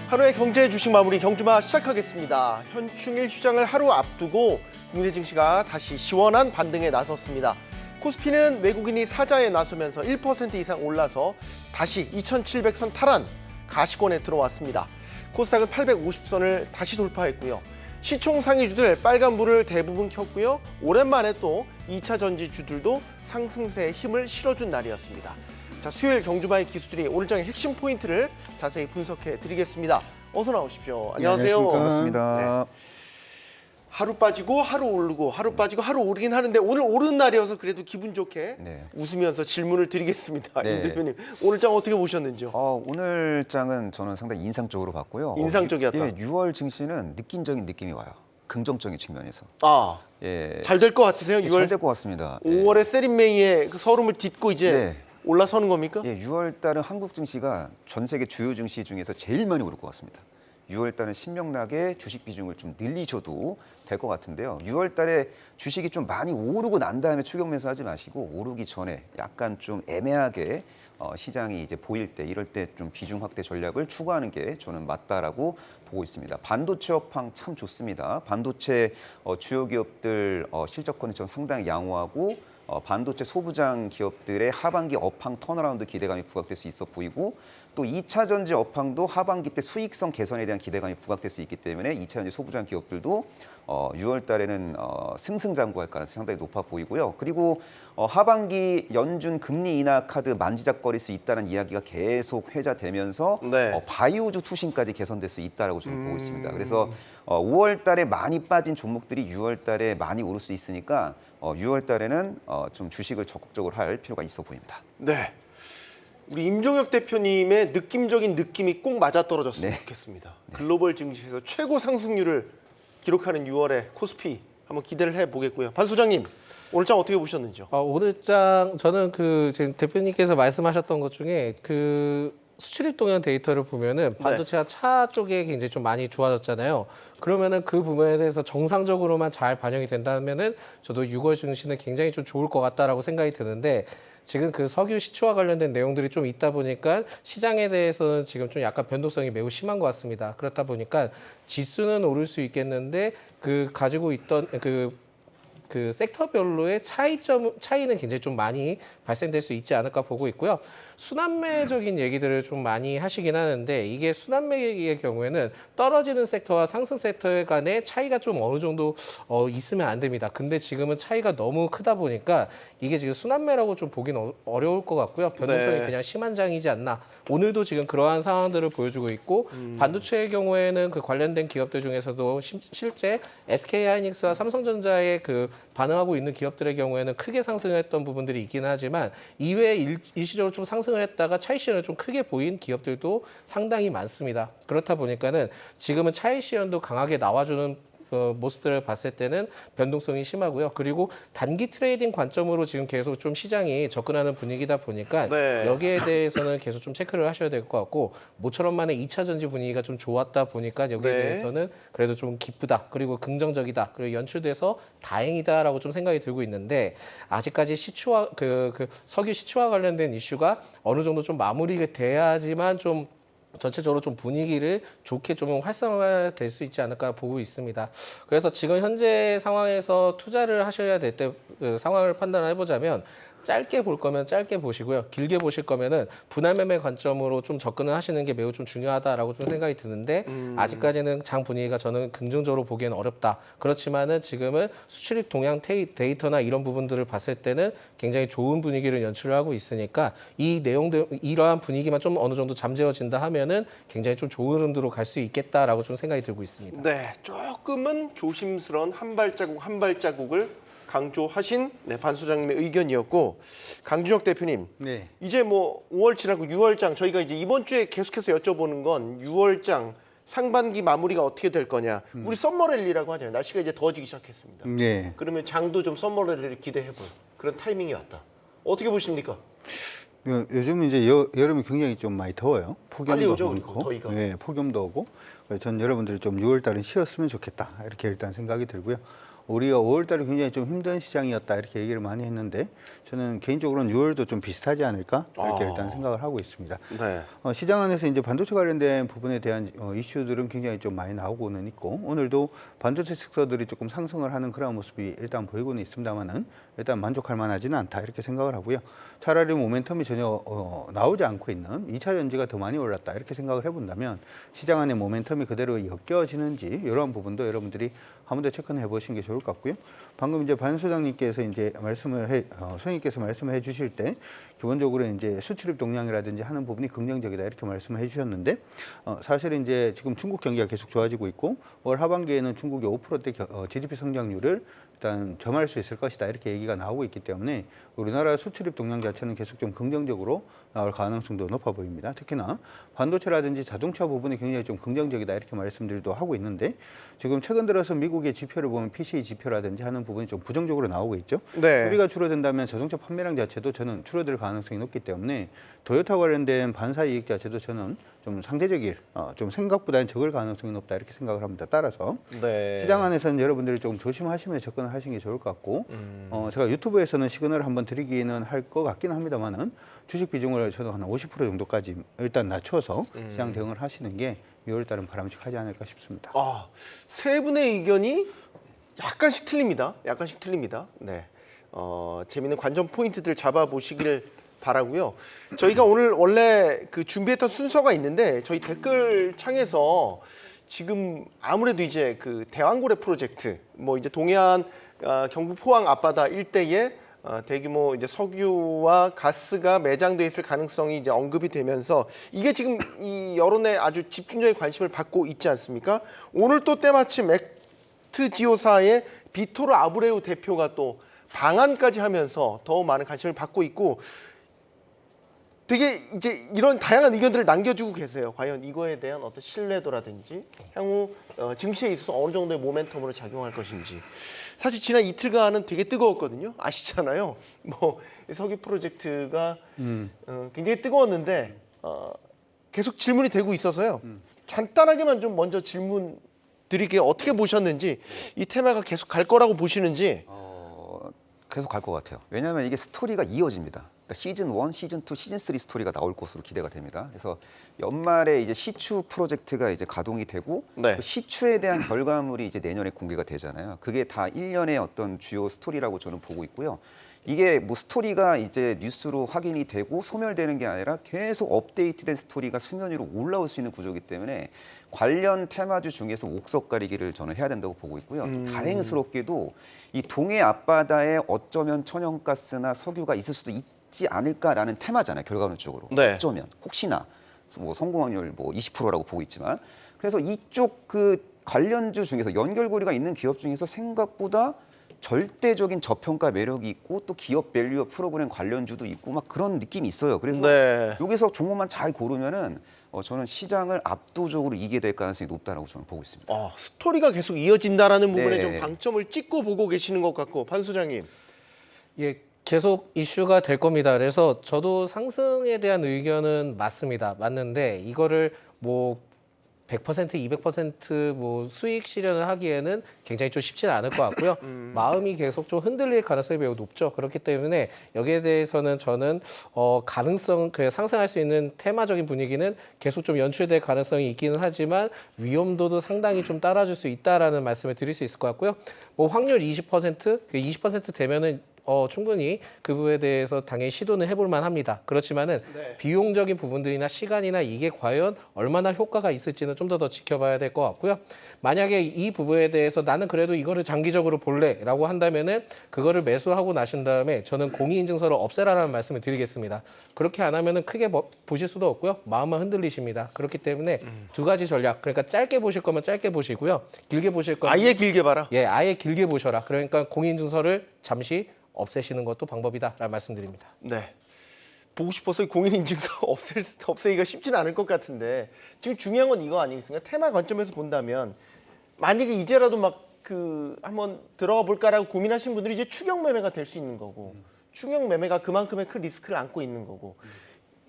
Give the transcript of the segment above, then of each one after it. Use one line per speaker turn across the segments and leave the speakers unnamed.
하루의 경제 주식 마무리 경주마 시작하겠습니다. 현충일 휴장을 하루 앞두고 국내 증시가 다시 시원한 반등에 나섰습니다. 코스피는 외국인이 사자에 나서면서 1% 이상 올라서 다시 2,700선 탈환 가시권에 들어왔습니다. 코스닥은 850선을 다시 돌파했고요. 시총 상위주들 빨간불을 대부분 켰고요. 오랜만에 또 2차 전지주들도 상승세에 힘을 실어준 날이었습니다. 자, 수요일 경주마의 기수들이 오늘 장의 핵심 포인트를 자세히 분석해 드리겠습니다. 어서 나오십시오. 안녕하세요.
네, 반갑습니다.
네. 하루 빠지고 하루 오르고 하루 빠지고 하루 오르긴 하는데 오늘 오른 날이어서 그래도 기분 좋게 웃으면서 질문을 드리겠습니다. 임 대표님, 오늘 장 어떻게 보셨는지요?
오늘 장은 저는 상당히 인상적으로 봤고요.
인상적이었다.
6월 증시는 느낌적인 느낌이 와요. 긍정적인 측면에서.
잘 될 것 같으세요? 6월
잘 될 것 같습니다.
5월에 세린메이의 그 서름을 딛고 이제 올라서는 겁니까?
6월 달은 한국 증시가 전 세계 주요 증시 중에서 제일 많이 오를 것 같습니다. 6월 달은 신명나게 주식 비중을 좀 늘리셔도 될 것 같은데요. 6월 달에 주식이 좀 많이 오르고 난 다음에 추격 매수하지 마시고 오르기 전에 약간 좀 애매하게 시장이 이제 보일 때 이럴 때 좀 비중 확대 전략을 추구하는 게 저는 맞다라고 보고 있습니다. 반도체 업황 참 좋습니다. 반도체 주요 기업들 실적 컨디션 상당히 양호하고 반도체 소부장 기업들의 하반기 업황 턴어라운드 기대감이 부각될 수 있어 보이고 또 2차 전지 업황도 하반기 때 수익성 개선에 대한 기대감이 부각될 수 있기 때문에 2차 전지 소부장 기업들도 6월 달에는 승승장구할 가능성이 상당히 높아 보이고요. 그리고 하반기 연준 금리 인하 카드 만지작거릴 수 있다는 이야기가 계속 회자되면서 바이오주 투신까지 개선될 수 있다라고 저는 보고 있습니다. 그래서 5월 달에 많이 빠진 종목들이 6월 달에 많이 오를 수 있으니까 6월 달에는 좀 주식을 적극적으로 할 필요가 있어 보입니다.
네. 우리 임종혁 대표님의 느낌적인 느낌이 꼭 맞아떨어졌으면 좋겠습니다. 글로벌 증시에서 최고 상승률을 기록하는 6월에 코스피 한번 기대를 해보겠고요. 반 소장님, 오늘 장 어떻게 보셨는지요?
오늘 장 저는 지금 대표님께서 말씀하셨던 것 중에 수출입 동향 데이터를 보면은 반도체와 차 쪽에 굉장히 좀 많이 좋아졌잖아요. 그러면은 그 부분에 대해서 정상적으로만 잘 반영이 된다면은 저도 6월 증시는 굉장히 좀 좋을 것 같다라고 생각이 드는데 지금 그 석유 시추와 관련된 내용들이 좀 있다 보니까 시장에 대해서는 지금 좀 약간 변동성이 매우 심한 것 같습니다. 그렇다 보니까 지수는 오를 수 있겠는데 가지고 있던 그 섹터별로의 차이는 굉장히 좀 많이 발생될 수 있지 않을까 보고 있고요. 순환매적인 얘기들을 좀 많이 하시긴 하는데 이게 순환매의 경우에는 떨어지는 섹터와 상승 섹터 간의 차이가 좀 어느 정도 있으면 안 됩니다. 근데 지금은 차이가 너무 크다 보니까 이게 지금 순환매라고 좀 보긴 어려울 것 같고요. 변동성이 그냥 심한 장이지 않나. 오늘도 지금 그러한 상황들을 보여주고 있고 반도체의 경우에는 그 관련된 기업들 중에서도 실제 SK하이닉스와 삼성전자의 반응하고 있는 기업들의 경우에는 크게 상승했던 부분들이 있긴 하지만 이외에 일시적으로 좀 상승을 했다가 차익 실현을 좀 크게 보인 기업들도 상당히 많습니다. 그렇다 보니까는 지금은 차익 실현도 강하게 나와주는 모습들을 봤을 때는 변동성이 심하고요. 그리고 단기 트레이딩 관점으로 지금 계속 좀 시장이 접근하는 분위기다 보니까 여기에 대해서는 계속 좀 체크를 하셔야 될 것 같고 모처럼 만에 2차 전지 분위기가 좀 좋았다 보니까 여기에 대해서는 그래도 좀 기쁘다. 그리고 긍정적이다. 그리고 연출돼서 다행이다라고 좀 생각이 들고 있는데 아직까지 시추와 석유 시추와 관련된 이슈가 어느 정도 좀 마무리가 돼야지만 좀 전체적으로 좀 분위기를 좋게 좀 활성화될 수 있지 않을까 보고 있습니다. 그래서 지금 현재 상황에서 투자를 하셔야 될 때 상황을 판단을 해보자면 짧게 볼 거면 짧게 보시고요. 길게 보실 거면은 분할 매매 관점으로 좀 접근을 하시는 게 매우 좀 중요하다라고 좀 생각이 드는데 아직까지는 장 분위기가 저는 긍정적으로 보기에는 어렵다. 그렇지만은 지금은 수출입 동향 데이터나 이런 부분들을 봤을 때는 굉장히 좋은 분위기를 연출을 하고 있으니까 이 내용들 이러한 분위기만 좀 어느 정도 잠재워진다 하면은 굉장히 좀 좋은 흐름으로 갈 수 있겠다라고 좀 생각이 들고 있습니다.
네, 조금은 조심스러운 한 발자국 한 발자국을 강조하신 반 소장님의 의견이었고 강준혁 대표님 이제 뭐 5월 지나고 6월장 저희가 이제 이번 주에 계속해서 여쭤보는 건 6월장 상반기 마무리가 어떻게 될 거냐 우리 썸머랠리라고 하잖아요. 날씨가 이제 더워지기 시작했습니다. 그러면 장도 좀 썸머랠리를 기대해볼 그런 타이밍이 왔다. 어떻게 보십니까?
요즘 이제 여름이 굉장히 좀 많이 더워요. 폭염도 많고,
더위가.
폭염도 오고. 전 여러분들이 좀 6월 달은 쉬었으면 좋겠다 이렇게 일단 생각이 들고요. 우리가 5월달에 굉장히 좀 힘든 시장이었다 이렇게 얘기를 많이 했는데 저는 개인적으로는 6월도 좀 비슷하지 않을까 이렇게 일단 생각을 하고 있습니다.
네.
시장 안에서 이제 반도체 관련된 부분에 대한 이슈들은 굉장히 좀 많이 나오고는 있고 오늘도 반도체 특서들이 조금 상승을 하는 그런 모습이 일단 보이고는 있습니다만은 일단 만족할 만하지는 않다 이렇게 생각을 하고요. 차라리 모멘텀이 전혀 나오지 않고 있는 2차 전지가 더 많이 올랐다 이렇게 생각을 해본다면 시장 안에 모멘텀이 그대로 엮여지는지 이런 부분도 여러분들이 한 번 더 체크해 보시는 게 좋을 것 같고요. 방금 이제 반 소장님께서 이제 소장님께서 말씀을 해주실 때 기본적으로 이제 수출입 동향이라든지 하는 부분이 긍정적이다 이렇게 말씀을 해주셨는데 사실은 이제 지금 중국 경기가 계속 좋아지고 있고 올 하반기에는 중국의 5%대 GDP 성장률을 일단 점할 수 있을 것이다 이렇게 얘기가 나오고 있기 때문에 우리나라 수출입 동향 자체는 계속 좀 긍정적으로 나올 가능성도 높아 보입니다. 특히나 반도체라든지 자동차 부분이 굉장히 좀 긍정적이다 이렇게 말씀들도 하고 있는데 지금 최근 들어서 미국의 지표를 보면 PCE 지표라든지 하는 부분이 좀 부정적으로 나오고 있죠.
네.
소비가 줄어든다면 자동차 판매량 자체도 저는 줄어들 가능성이 높기 때문에 토요타 관련된 반사 이익 자체도 저는 좀 상대적일, 좀 생각보다는 적을 가능성이 높다 이렇게 생각을 합니다. 따라서
네.
시장 안에서는 여러분들이 좀 조심하시면서 접근을 하시는 게 좋을 것 같고 제가 유튜브에서는 시그널을 한번 드리기는 할 것 같긴 합니다만은 주식 비중을 저는 한 50% 정도까지 일단 낮춰서 시장 대응을 하시는 게 6월 달은 바람직하지 않을까 싶습니다.
세 분의 의견이 약간씩 틀립니다. 약간씩 틀립니다. 네. 재미있는 관전 포인트들 잡아보시길 바라고요. 저희가 오늘 원래 그 준비했던 순서가 있는데 저희 댓글 창에서 지금 아무래도 이제 그 대왕고래 프로젝트 뭐 이제 동해안 경북 포항 앞바다 일대에 대규모 이제 석유와 가스가 매장돼 있을 가능성이 이제 언급이 되면서 이게 지금 이 여론에 아주 집중적인 관심을 받고 있지 않습니까? 오늘 또 때마침 맥트지오사의 비토르 아브레우 대표가 또 방한까지 하면서 더 많은 관심을 받고 있고 되게 이제 이런 다양한 의견들을 남겨주고 계세요. 과연 이거에 대한 어떤 신뢰도라든지 향후 증시에 있어서 어느 정도의 모멘텀으로 작용할 것인지. 사실 지난 이틀간은 되게 뜨거웠거든요. 아시잖아요. 뭐 석유 프로젝트가 굉장히 뜨거웠는데 계속 질문이 되고 있어서요. 간단하게만 좀 먼저 질문 드릴게요. 어떻게 보셨는지 이 테마가 계속 갈 거라고 보시는지.
계속 갈 것 같아요. 왜냐하면 이게 스토리가 이어집니다. 그러니까 시즌 1, 시즌 2, 시즌 3 스토리가 나올 것으로 기대가 됩니다. 그래서 연말에 이제 시추 프로젝트가 이제 가동이 되고
네.
그 시추에 대한 결과물이 이제 내년에 공개가 되잖아요. 그게 다 일련의 어떤 주요 스토리라고 저는 보고 있고요. 이게 뭐 스토리가 이제 뉴스로 확인이 되고 소멸되는 게 아니라 계속 업데이트된 스토리가 수면 위로 올라올 수 있는 구조이기 때문에 관련 테마주 중에서 옥석 가리기를 저는 해야 된다고 보고 있고요. 다행스럽게도 이 동해 앞바다에 어쩌면 천연가스나 석유가 있을 수도 있지 않을까라는 테마잖아요. 결과론적으로.
네.
어쩌면 혹시나 뭐 성공 확률 뭐 20%라고 보고 있지만 그래서 이쪽 그 관련주 중에서 연결고리가 있는 기업 중에서 생각보다 절대적인 저평가 매력이 있고 또 기업 밸류업 프로그램 관련주도 있고 막 그런 느낌이 있어요. 그래서
네.
여기서 종목만 잘 고르면은 저는 시장을 압도적으로 이기게 될 가능성이 높다라고 저는 보고 있습니다.
스토리가 계속 이어진다라는 부분에
네.
좀 방점을 찍고 보고 계시는 것 같고 판 소장님.
예, 계속 이슈가 될 겁니다. 그래서 저도 상승에 대한 의견은 맞는데 이거를 뭐 100%, 200% 수익 실현을 하기에는 굉장히 좀 쉽지는 않을 것 같고요. 마음이 계속 좀 흔들릴 가능성이 매우 높죠. 그렇기 때문에 여기에 대해서는 저는 가능성, 상승할 수 있는 테마적인 분위기는 계속 좀 연출될 가능성이 있기는 하지만 위험도도 상당히 좀 따라줄 수 있다라는 말씀을 드릴 수 있을 것 같고요. 뭐 확률 20% 되면은 충분히 그 부분에 대해서 당연히 시도는 해볼 만합니다. 그렇지만은
네.
비용적인 부분들이나 시간이나 이게 과연 얼마나 효과가 있을지는 좀 더 지켜봐야 될 것 같고요. 만약에 이 부분에 대해서 나는 그래도 이거를 장기적으로 볼래라고 한다면은 그거를 매수하고 나신 다음에 저는 공인인증서를 없애라라는 말씀을 드리겠습니다. 그렇게 안 하면은 크게 보실 수도 없고요. 마음만 흔들리십니다. 그렇기 때문에 두 가지 전략. 그러니까 짧게 보실 거면 짧게 보시고요. 길게 보실 거면
아예 길게 봐라.
예, 아예 길게 보셔라. 그러니까 공인인증서를 잠시 없애시는 것도 방법이다라는 말씀드립니다.
네. 보고 싶어서 공인인증서 없애기가 쉽지는 않을 것 같은데 지금 중요한 건 이거 아니겠습니까? 테마 관점에서 본다면 만약에 이제라도 막 한번 들어가 볼까라고 고민하시는 분들이 이제 추격 매매가 될 수 있는 거고 추격 매매가 그만큼의 큰 리스크를 안고 있는 거고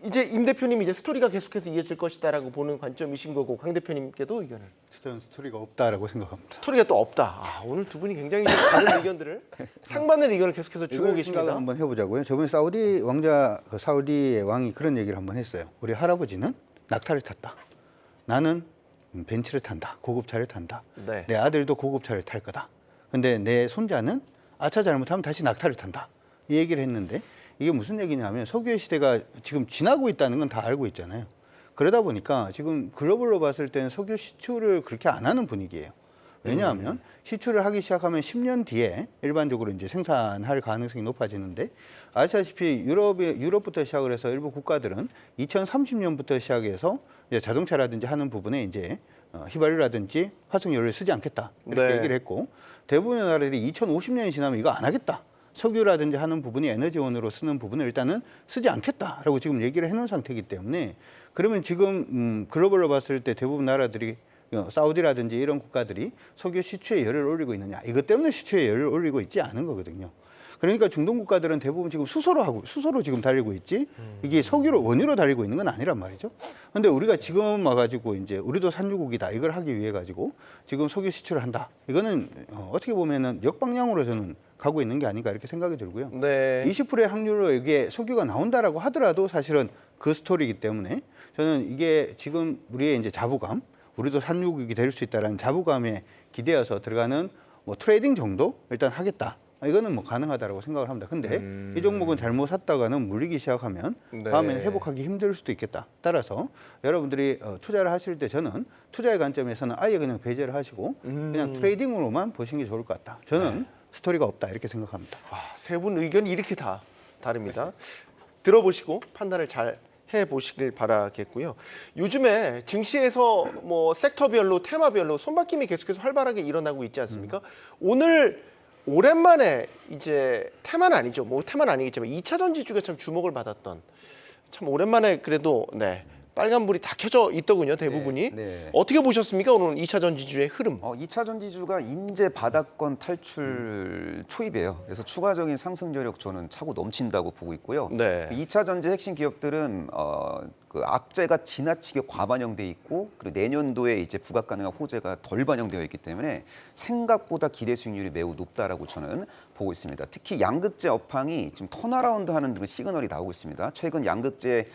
이제 임 대표님 이제 스토리가 계속해서 이어질 것이다라고 보는 관점이신 거고 강 대표님께도 의견을
저는 스토리가 없다라고 생각합니다.
스토리가 또 없다. 오늘 두 분이 굉장히 좀 다른 의견들을 상반된 의견을 계속해서 주고
이걸
계십니다.
생각을 한번 해보자고요. 저번에 사우디 왕자, 그 사우디의 왕이 그런 얘기를 한번 했어요. 우리 할아버지는 낙타를 탔다. 나는 벤츠를 탄다. 고급차를 탄다.
네.
내 아들도 고급차를 탈 거다. 근데 내 손자는 아차 잘못하면 다시 낙타를 탄다. 이 얘기를 했는데 이게 무슨 얘기냐면 석유의 시대가 지금 지나고 있다는 건 다 알고 있잖아요. 그러다 보니까 지금 글로벌로 봤을 때는 석유 시추를 그렇게 안 하는 분위기예요. 왜냐하면 시추를 하기 시작하면 10년 뒤에 일반적으로 이제 생산할 가능성이 높아지는데 아시다시피 유럽부터 시작을 해서 일부 국가들은 2030년부터 시작해서 이제 자동차라든지 하는 부분에 이제 휘발유라든지 화석연료를 쓰지 않겠다 이렇게
네.
얘기를 했고 대부분의 나라들이 2050년이 지나면 이거 안 하겠다. 석유라든지 하는 부분이 에너지원으로 쓰는 부분을 일단은 쓰지 않겠다라고 지금 얘기를 해놓은 상태이기 때문에 그러면 지금 글로벌로 봤을 때 대부분 나라들이 사우디라든지 이런 국가들이 석유 시추에 열을 올리고 있느냐 이것 때문에 시추에 열을 올리고 있지 않은 거거든요. 그러니까 중동 국가들은 대부분 지금 수소로 지금 달리고 있지 이게 석유로 원유로 달리고 있는 건 아니란 말이죠. 근데 우리가 지금 와가지고 이제 우리도 산유국이다 이걸 하기 위해 가지고 지금 석유 시추를 한다. 이거는 어떻게 보면은 역방향으로 저는 가고 있는 게 아닌가 이렇게 생각이 들고요.
네.
20%의 확률로 이게 석유가 나온다라고 하더라도 사실은 그 스토리이기 때문에 저는 이게 지금 우리의 이제 자부감, 우리도 산유국이 될 수 있다라는 자부감에 기대어서 들어가는 뭐 트레이딩 정도 일단 하겠다. 이거는 뭐 가능하다라고 생각을 합니다. 근데 이 종목은 잘못 샀다가는 물리기 시작하면
네.
다음에는 회복하기 힘들 수도 있겠다. 따라서 여러분들이 투자를 하실 때 저는 투자의 관점에서는 아예 그냥 배제를 하시고 그냥 트레이딩으로만 보시는 게 좋을 것 같다. 저는 스토리가 없다 이렇게 생각합니다.
세 분 의견이 이렇게 다 다릅니다. 들어보시고 판단을 잘 해보시길 바라겠고요. 요즘에 증시에서 뭐 섹터별로 테마별로 손바뀜이 계속해서 활발하게 일어나고 있지 않습니까? 오늘 오랜만에 이제 테마는 아니죠. 뭐 테마는 아니겠지만 2차 전지주가 참 주목을 받았던 참 오랜만에 그래도 네. 빨간불이 다 켜져 있더군요, 대부분이.
네.
어떻게 보셨습니까? 오늘 2차 전지주의 흐름.
2차 전지주가 인제 바닥권 탈출 초입이에요. 그래서 추가적인 상승 여력 저는 차고 넘친다고 보고 있고요.
네.
2차 전지 핵심 기업들은 그 악재가 지나치게 과반영돼 있고 그리고 내년도에 이제 부각 가능한 호재가 덜 반영되어 있기 때문에 생각보다 기대 수익률이 매우 높다라고 저는 보고 있습니다. 특히 양극재 업황이 지금 턴어라운드 하는 그런 시그널이 나오고 있습니다. 최근 양극재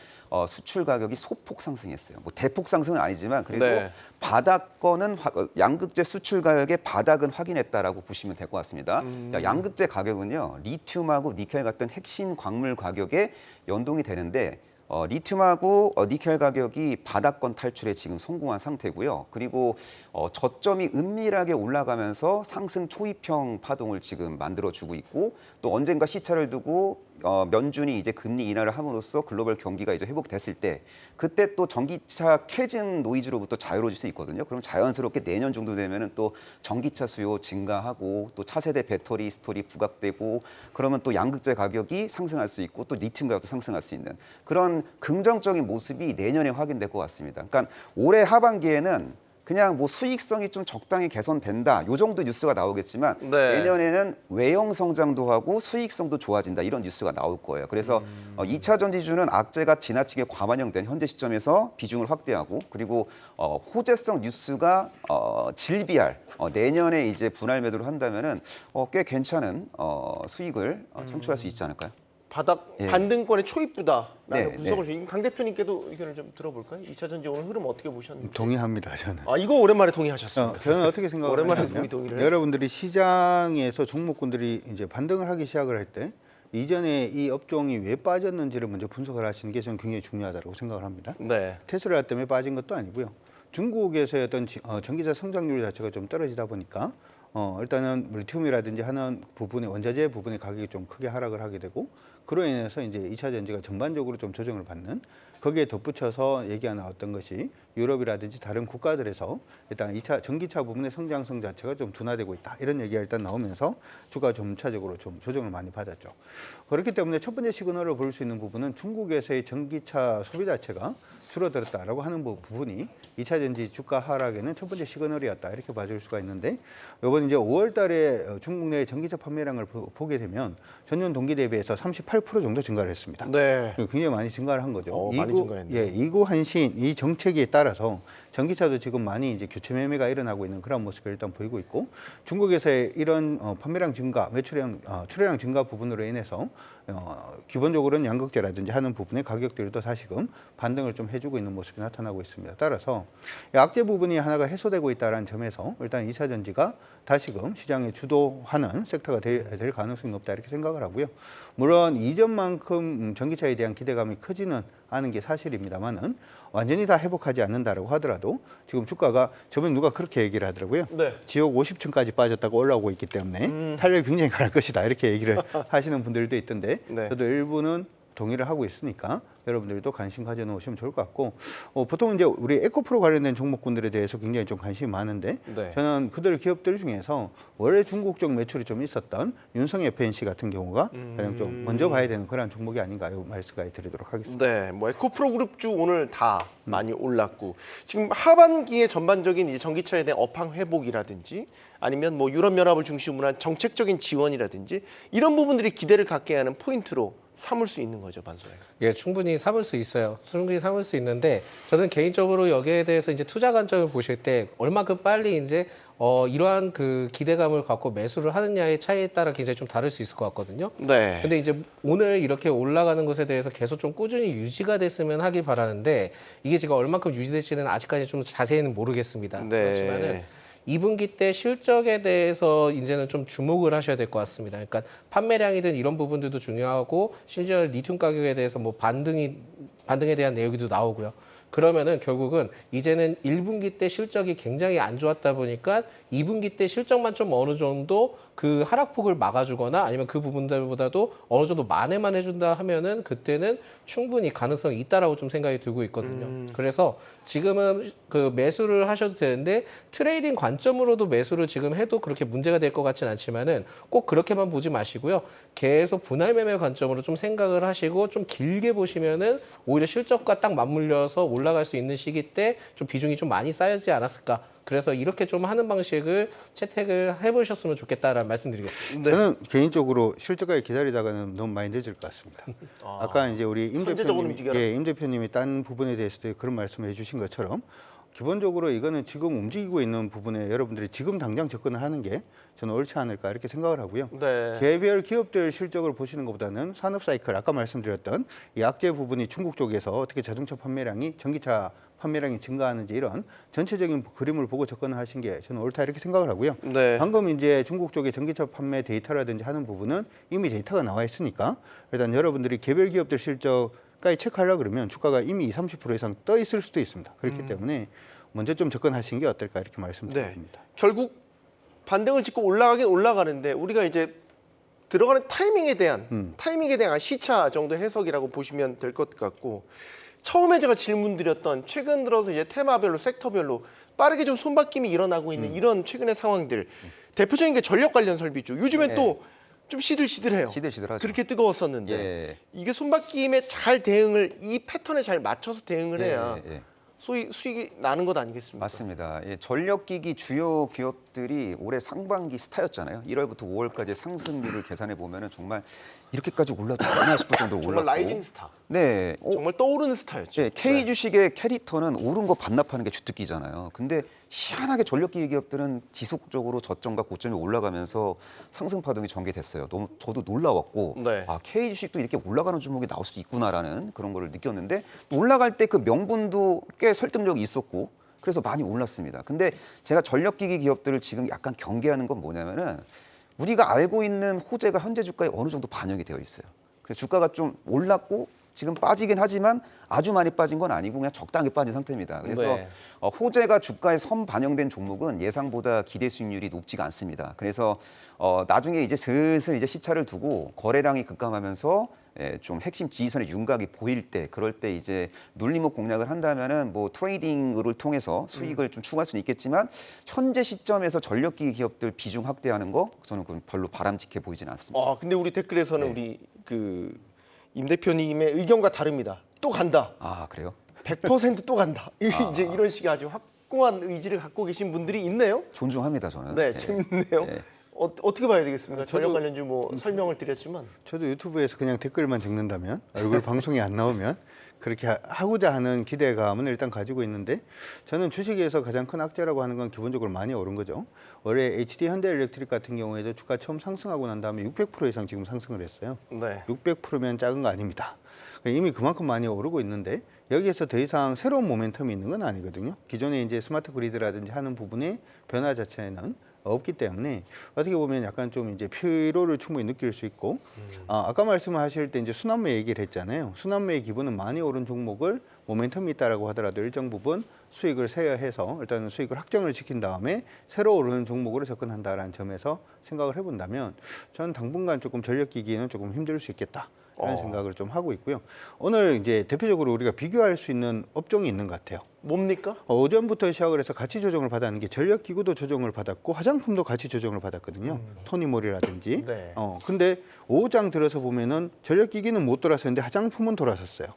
수출 가격이 소폭 상승했어요. 뭐 대폭 상승은 아니지만 그래도
네.
바닥권은 양극재 수출 가격의 바닥은 확인했다라고 보시면 될 것 같습니다. 양극재 가격은요 리튬하고 니켈 같은 핵심 광물 가격에 연동이 되는데 리튬하고 니켈 가격이 바닥권 탈출에 지금 성공한 상태고요. 그리고 저점이 은밀하게 올라가면서 상승 초입형 파동을 지금 만들어주고 있고 또 언젠가 시차를 두고 연준이 이제 금리 인하를 함으로써 글로벌 경기가 이제 회복됐을 때 그때 또 전기차 캐즘 노이즈로부터 자유로워질 수 있거든요. 그럼 자연스럽게 내년 정도 되면은 또 전기차 수요 증가하고 또 차세대 배터리 스토리 부각되고 그러면 또 양극재 가격이 상승할 수 있고 또 리튬 가격도 상승할 수 있는 그런 긍정적인 모습이 내년에 확인될 것 같습니다. 그러니까 올해 하반기에는 그냥 뭐 수익성이 좀 적당히 개선된다. 요 정도 뉴스가 나오겠지만
네.
내년에는 외형 성장도 하고 수익성도 좋아진다. 이런 뉴스가 나올 거예요. 그래서 2차 전지주는 악재가 지나치게 과반영된 현재 시점에서 비중을 확대하고 그리고 호재성 뉴스가 질비할 내년에 이제 분할 매도를 한다면은 꽤 괜찮은 수익을 창출할 수 있지 않을까요?
바닥
예.
반등권의 초입부다라는
네,
분석을 주신 강 대표님께도 의견을 좀 들어볼까요? 2차 전지 오늘 흐름 어떻게 보셨는지.
동의합니다, 저는.
이거 오랜만에 동의하셨습니다.
저는 어떻게 생각을
오랜만에
하냐면
동의를.
여러분들이 시장에서 종목군들이 이제 반등을 하기 시작을 할 때 이전에 이 업종이 왜 빠졌는지를 먼저 분석을 하시는 게 저는 굉장히 중요하다고 생각을 합니다.
네.
테슬라 때문에 빠진 것도 아니고요. 중국에서의 어떤 전기차 성장률 자체가 좀 떨어지다 보니까 일단은 리튬이라든지 하는 부분의 원자재 부분의 가격이 좀 크게 하락을 하게 되고 그로 인해서 이제 2차 전지가 전반적으로 좀 조정을 받는 거기에 덧붙여서 얘기가 나왔던 것이 유럽이라든지 다른 국가들에서 일단 2차 전기차 부분의 성장성 자체가 좀 둔화되고 있다. 이런 얘기가 일단 나오면서 주가 점차적으로 좀 조정을 많이 받았죠. 그렇기 때문에 첫 번째 시그널을 볼 수 있는 부분은 중국에서의 전기차 소비 자체가 줄어들었다라고 하는 부분이 2차 전지 주가 하락에는 첫 번째 시그널이었다 이렇게 봐줄 수가 있는데 이번 이제 5월달에 중국 내 전기차 판매량을 보게 되면 전년 동기 대비해서 38% 정도 증가를 했습니다.
네.
굉장히 많이 증가를 한 거죠.
많이 증가했네요.
예, 이구한신 이 정책에 따라서 전기차도 지금 많이 이제 교체 매매가 일어나고 있는 그런 모습을 일단 보이고 있고 중국에서의 이런 판매량 증가, 매출량, 출하량 증가 부분으로 인해서 기본적으로는 양극재라든지 하는 부분의 가격들도 다시금 반등을 좀 해주고 있는 모습이 나타나고 있습니다. 따라서 악재 부분이 하나가 해소되고 있다는 점에서 일단 2차 전지가 다시금 시장에 주도하는 섹터가 될 가능성이 높다 이렇게 생각을 하고요. 물론 이전만큼 전기차에 대한 기대감이 크지는 않은 게 사실입니다만은 완전히 다 회복하지 않는다라고 하더라도 지금 주가가 저번에 누가 그렇게 얘기를 하더라고요.
네.
지옥 50층까지 빠졌다고 올라오고 있기 때문에 탄력이 굉장히 강할 것이다 이렇게 얘기를 하시는 분들도 있던데
네.
저도 일부는 동의를 하고 있으니까 여러분들도 관심 가져놓으시면 좋을 것 같고 보통 이제 우리 에코프로 관련된 종목군들에 대해서 굉장히 좀 관심이 많은데
네.
저는 그들 기업들 중에서 원래 중국적 매출이 좀 있었던 윤성 FNC 같은 경우가 가장 좀 먼저 봐야 되는 그런 종목이 아닌가요? 말씀까지 드리도록 하겠습니다.
네, 뭐 에코프로 그룹주 오늘 다 많이 올랐고 지금 하반기에 전반적인 이제 전기차에 대한 업황 회복이라든지 아니면 뭐 유럽 연합을 중심으로 한 정책적인 지원이라든지 이런 부분들이 기대를 갖게 하는 포인트로 삼을 수 있는 거죠, 반소에.
예, 충분히 삼을 수 있어요. 충분히 삼을 수 있는데 저는 개인적으로 여기에 대해서 이제 투자 관점을 보실 때 얼마큼 빨리 이제 이러한 그 기대감을 갖고 매수를 하느냐의 차이에 따라 굉장히 좀 다를 수 있을 것 같거든요.
네.
근데 이제 오늘 이렇게 올라가는 것에 대해서 계속 좀 꾸준히 유지가 됐으면 하길 바라는데 이게 지금 얼마큼 유지될지는 아직까지 좀 자세히는 모르겠습니다.
네.
그렇지만은 2분기 때 실적에 대해서 이제는 좀 주목을 하셔야 될 것 같습니다. 그러니까 판매량이든 이런 부분들도 중요하고 심지어 리튬 가격에 대해서 뭐 반등에 대한 내용도 나오고요. 그러면은 결국은 이제는 1분기 때 실적이 굉장히 안 좋았다 보니까 2분기 때 실적만 좀 어느 정도 그 하락폭을 막아주거나 아니면 그 부분들보다도 어느 정도 만회만 해준다 하면은 그때는 충분히 가능성이 있다라고 좀 생각이 들고 있거든요. 그래서 지금은 그 매수를 하셔도 되는데 트레이딩 관점으로도 매수를 지금 해도 그렇게 문제가 될 것 같지는 않지만은 꼭 그렇게만 보지 마시고요. 계속 분할 매매 관점으로 좀 생각을 하시고 좀 길게 보시면은 오히려 실적과 딱 맞물려서 올라갈 수 있는 시기 때 좀 비중이 좀 많이 쌓이지 않았을까. 그래서 이렇게 좀 하는 방식을 채택을 해보셨으면 좋겠다라는 말씀드리겠습니다.
저는 개인적으로 실적까지 기다리다가는 너무 많이 늦을 것 같습니다. 아까 이제 우리 임
선제적으로
대표님이,
움직여라.
임 대표님이 딴 부분에 대해서도 그런 말씀을 해주신 것처럼 기본적으로 이거는 지금 움직이고 있는 부분에 여러분들이 지금 당장 접근을 하는 게 저는 옳지 않을까 이렇게 생각을 하고요.
네.
개별 기업들 실적을 보시는 것보다는 산업 사이클 아까 말씀드렸던 이 악재 부분이 중국 쪽에서 어떻게 자동차 판매량이 전기차 판매량이 증가하는지 이런 전체적인 그림을 보고 접근을 하신 게 저는 옳다 이렇게 생각을 하고요.
네.
방금 이제 중국 쪽의 전기차 판매 데이터라든지 하는 부분은 이미 데이터가 나와 있으니까 일단 여러분들이 개별 기업들 실적까지 체크하려고 그러면 주가가 이미 20, 30% 이상 떠 있을 수도 있습니다. 그렇기 때문에 먼저 좀 접근하시는 게 어떨까 이렇게 말씀드립니다.
결국 반등을 짚고 올라가긴 올라가는데 우리가 이제 들어가는 타이밍에 대한 시차 정도 해석이라고 보시면 될 것 같고 처음에 제가 질문드렸던 최근 들어서 이제 테마별로 섹터별로 빠르게 좀 손바뀜이 일어나고 있는 이런 최근의 상황들 대표적인 게 전력 관련 설비주 요즘엔 또 좀 시들시들해요.
시들시들하죠.
그렇게 뜨거웠었는데
예.
이게 손바뀜에 잘 대응을 이 패턴에 잘 맞춰서 대응을 해야
예.
소위 수익이 나는 것 아니겠습니까?
맞습니다. 예, 전력기기 주요 기업들이 올해 상반기 스타였잖아요. 1월부터 5월까지 상승률을 계산해 보면은 정말 이렇게까지 올라도 되나 싶을 정도로 올랐고.
정말 라이징 스타.
네.
정말 떠오르는 스타였죠.
예, K 주식의 캐릭터는 오른 거 반납하는 게 주특기잖아요. 근데 희한하게 전력기기 기업들은 지속적으로 저점과 고점이 올라가면서 상승 파동이 전개됐어요. 너무 저도 놀라웠고
네.
아, K 주식도 이렇게 올라가는 종목이 나올 수 있구나라는 그런 거를 느꼈는데 올라갈 때 그 명분도 꽤 설득력이 있었고 그래서 많이 올랐습니다. 근데 제가 전력기기 기업들을 지금 약간 경계하는 건 뭐냐면은 우리가 알고 있는 호재가 현재 주가에 어느 정도 반영이 되어 있어요. 그래서 주가가 좀 올랐고 지금 빠지긴 하지만 아주 많이 빠진 건 아니고 그냥 적당히 빠진 상태입니다. 그래서
네.
호재가 주가에 선 반영된 종목은 예상보다 기대 수익률이 높지가 않습니다. 그래서 나중에 이제 슬슬 이제 시차를 두고 거래량이 급감하면서 좀 핵심 지지선의 윤곽이 보일 때 그럴 때 이제 눌림목 공략을 한다면은 뭐 트레이딩을 통해서 수익을 좀 추구할 수는 있겠지만 현재 시점에서 전력기기 기업들 비중 확대하는 거 저는 그건 별로 바람직해 보이지는 않습니다.
근데 우리 댓글에서는 우리 임 대표님의 의견과 다릅니다. 또 간다.
아 그래요?
100%또 간다. 이제 이런 식의 아주 확고한 의지를 갖고 계신 분들이 있네요.
존중합니다, 저는.
네,
예.
재밌네요.
네.
어떻게 봐야 되겠습니까?
저도-
전력 관련주 뭐 설명을 드렸지만.
저도 유튜브에서 그냥 댓글만 적는다면 얼굴 방송이 안 나오면 그렇게 하고자 하는 기대감은 일단 가지고 있는데 저는 주식에서 가장 큰 악재라고 하는 건 기본적으로 많이 오른 거죠. 올해 HD 현대일렉트릭 같은 경우에도 주가 처음 상승하고 난 다음에 600% 이상 지금 상승을 했어요.
네.
600%면 작은 거 아닙니다. 이미 그만큼 많이 오르고 있는데 여기에서 더 이상 새로운 모멘텀이 있는 건 아니거든요. 기존에 이제 스마트 그리드라든지 하는 부분의 변화 자체는 없기 때문에 어떻게 보면 약간 좀 이제 피로를 충분히 느낄 수 있고 아까 말씀하실 때 이제 순환매 얘기를 했잖아요. 순환매의 기분은 많이 오른 종목을 모멘텀이 있다라고 하더라도 일정 부분 수익을 세어해서 일단은 수익을 확정을 시킨 다음에 새로 오르는 종목으로 접근한다라는 점에서 생각을 해본다면 저는 당분간 조금 전력기기는 조금 힘들 수 있겠다. 라는 생각을 좀 하고 있고요. 오늘 이제 대표적으로 우리가 비교할 수 있는 업종이 있는 것 같아요.
뭡니까?
오전부터 시작을 해서 가치 조정을 받았는 게 전력기구도 조정을 받았고 화장품도 가치 조정을 받았거든요. 토니모리라든지.
네.
근데 오후장 들어서 보면은 전력기기는 못 돌아섰는데 화장품은 돌아섰어요.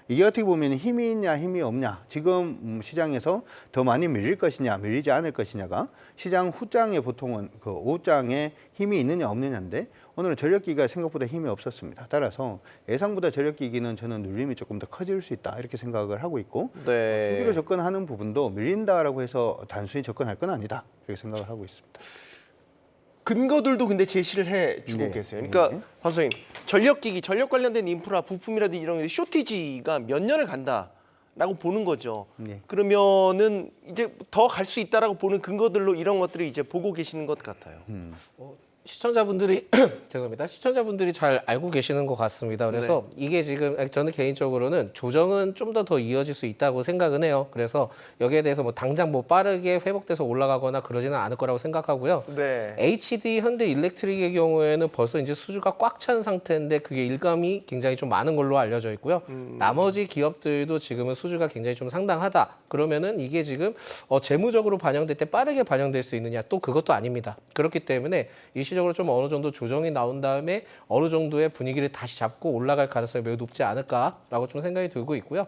이게 어떻게 보면 힘이 있냐 힘이 없냐 지금 시장에서 더 많이 밀릴 것이냐 밀리지 않을 것이냐가 시장 후장에 보통은 그 오후장에 힘이 있느냐 없느냐인데 오늘은 전력기기가 생각보다 힘이 없었습니다. 따라서 예상보다 전력기기는 저는 눌림이 조금 더 커질 수 있다 이렇게 생각을 하고 있고
네.
수기로 접근하는 부분도 밀린다라고 해서 단순히 접근할 건 아니다 이렇게 생각을 하고 있습니다.
근거들도 근데 제시를 해주고
네.
계세요. 그러니까
네.
관 선생님, 전력기기, 전력 관련된 인프라, 부품이라든지 이런 게 쇼티지가 몇 년을 간다라고 보는 거죠.
네.
그러면은 이제 더 갈 수 있다라고 보는 근거들로 이런 것들을 이제 보고 계시는 것 같아요.
시청자분들이 죄송합니다. 시청자분들이 잘 알고 계시는 것 같습니다. 그래서 이게 지금 저는 개인적으로는 조정은 좀 더 이어질 수 있다고 생각은 해요. 그래서 여기에 대해서 뭐 당장 뭐 빠르게 회복돼서 올라가거나 그러지는 않을 거라고 생각하고요.
네.
HD 현대 일렉트릭의 경우에는 벌써 이제 수주가 꽉 찬 상태인데 그게 일감이 굉장히 좀 많은 걸로 알려져 있고요. 나머지 기업들도 지금은 수주가 굉장히 좀 상당하다. 그러면은 이게 지금 재무적으로 반영될 때 빠르게 반영될 수 있느냐 또 그것도 아닙니다. 그렇기 때문에 일시적으로 좀 어느 정도 조정이 나온 다음에 어느 정도의 분위기를 다시 잡고 올라갈 가능성이 매우 높지 않을까라고 좀 생각이 들고 있고요.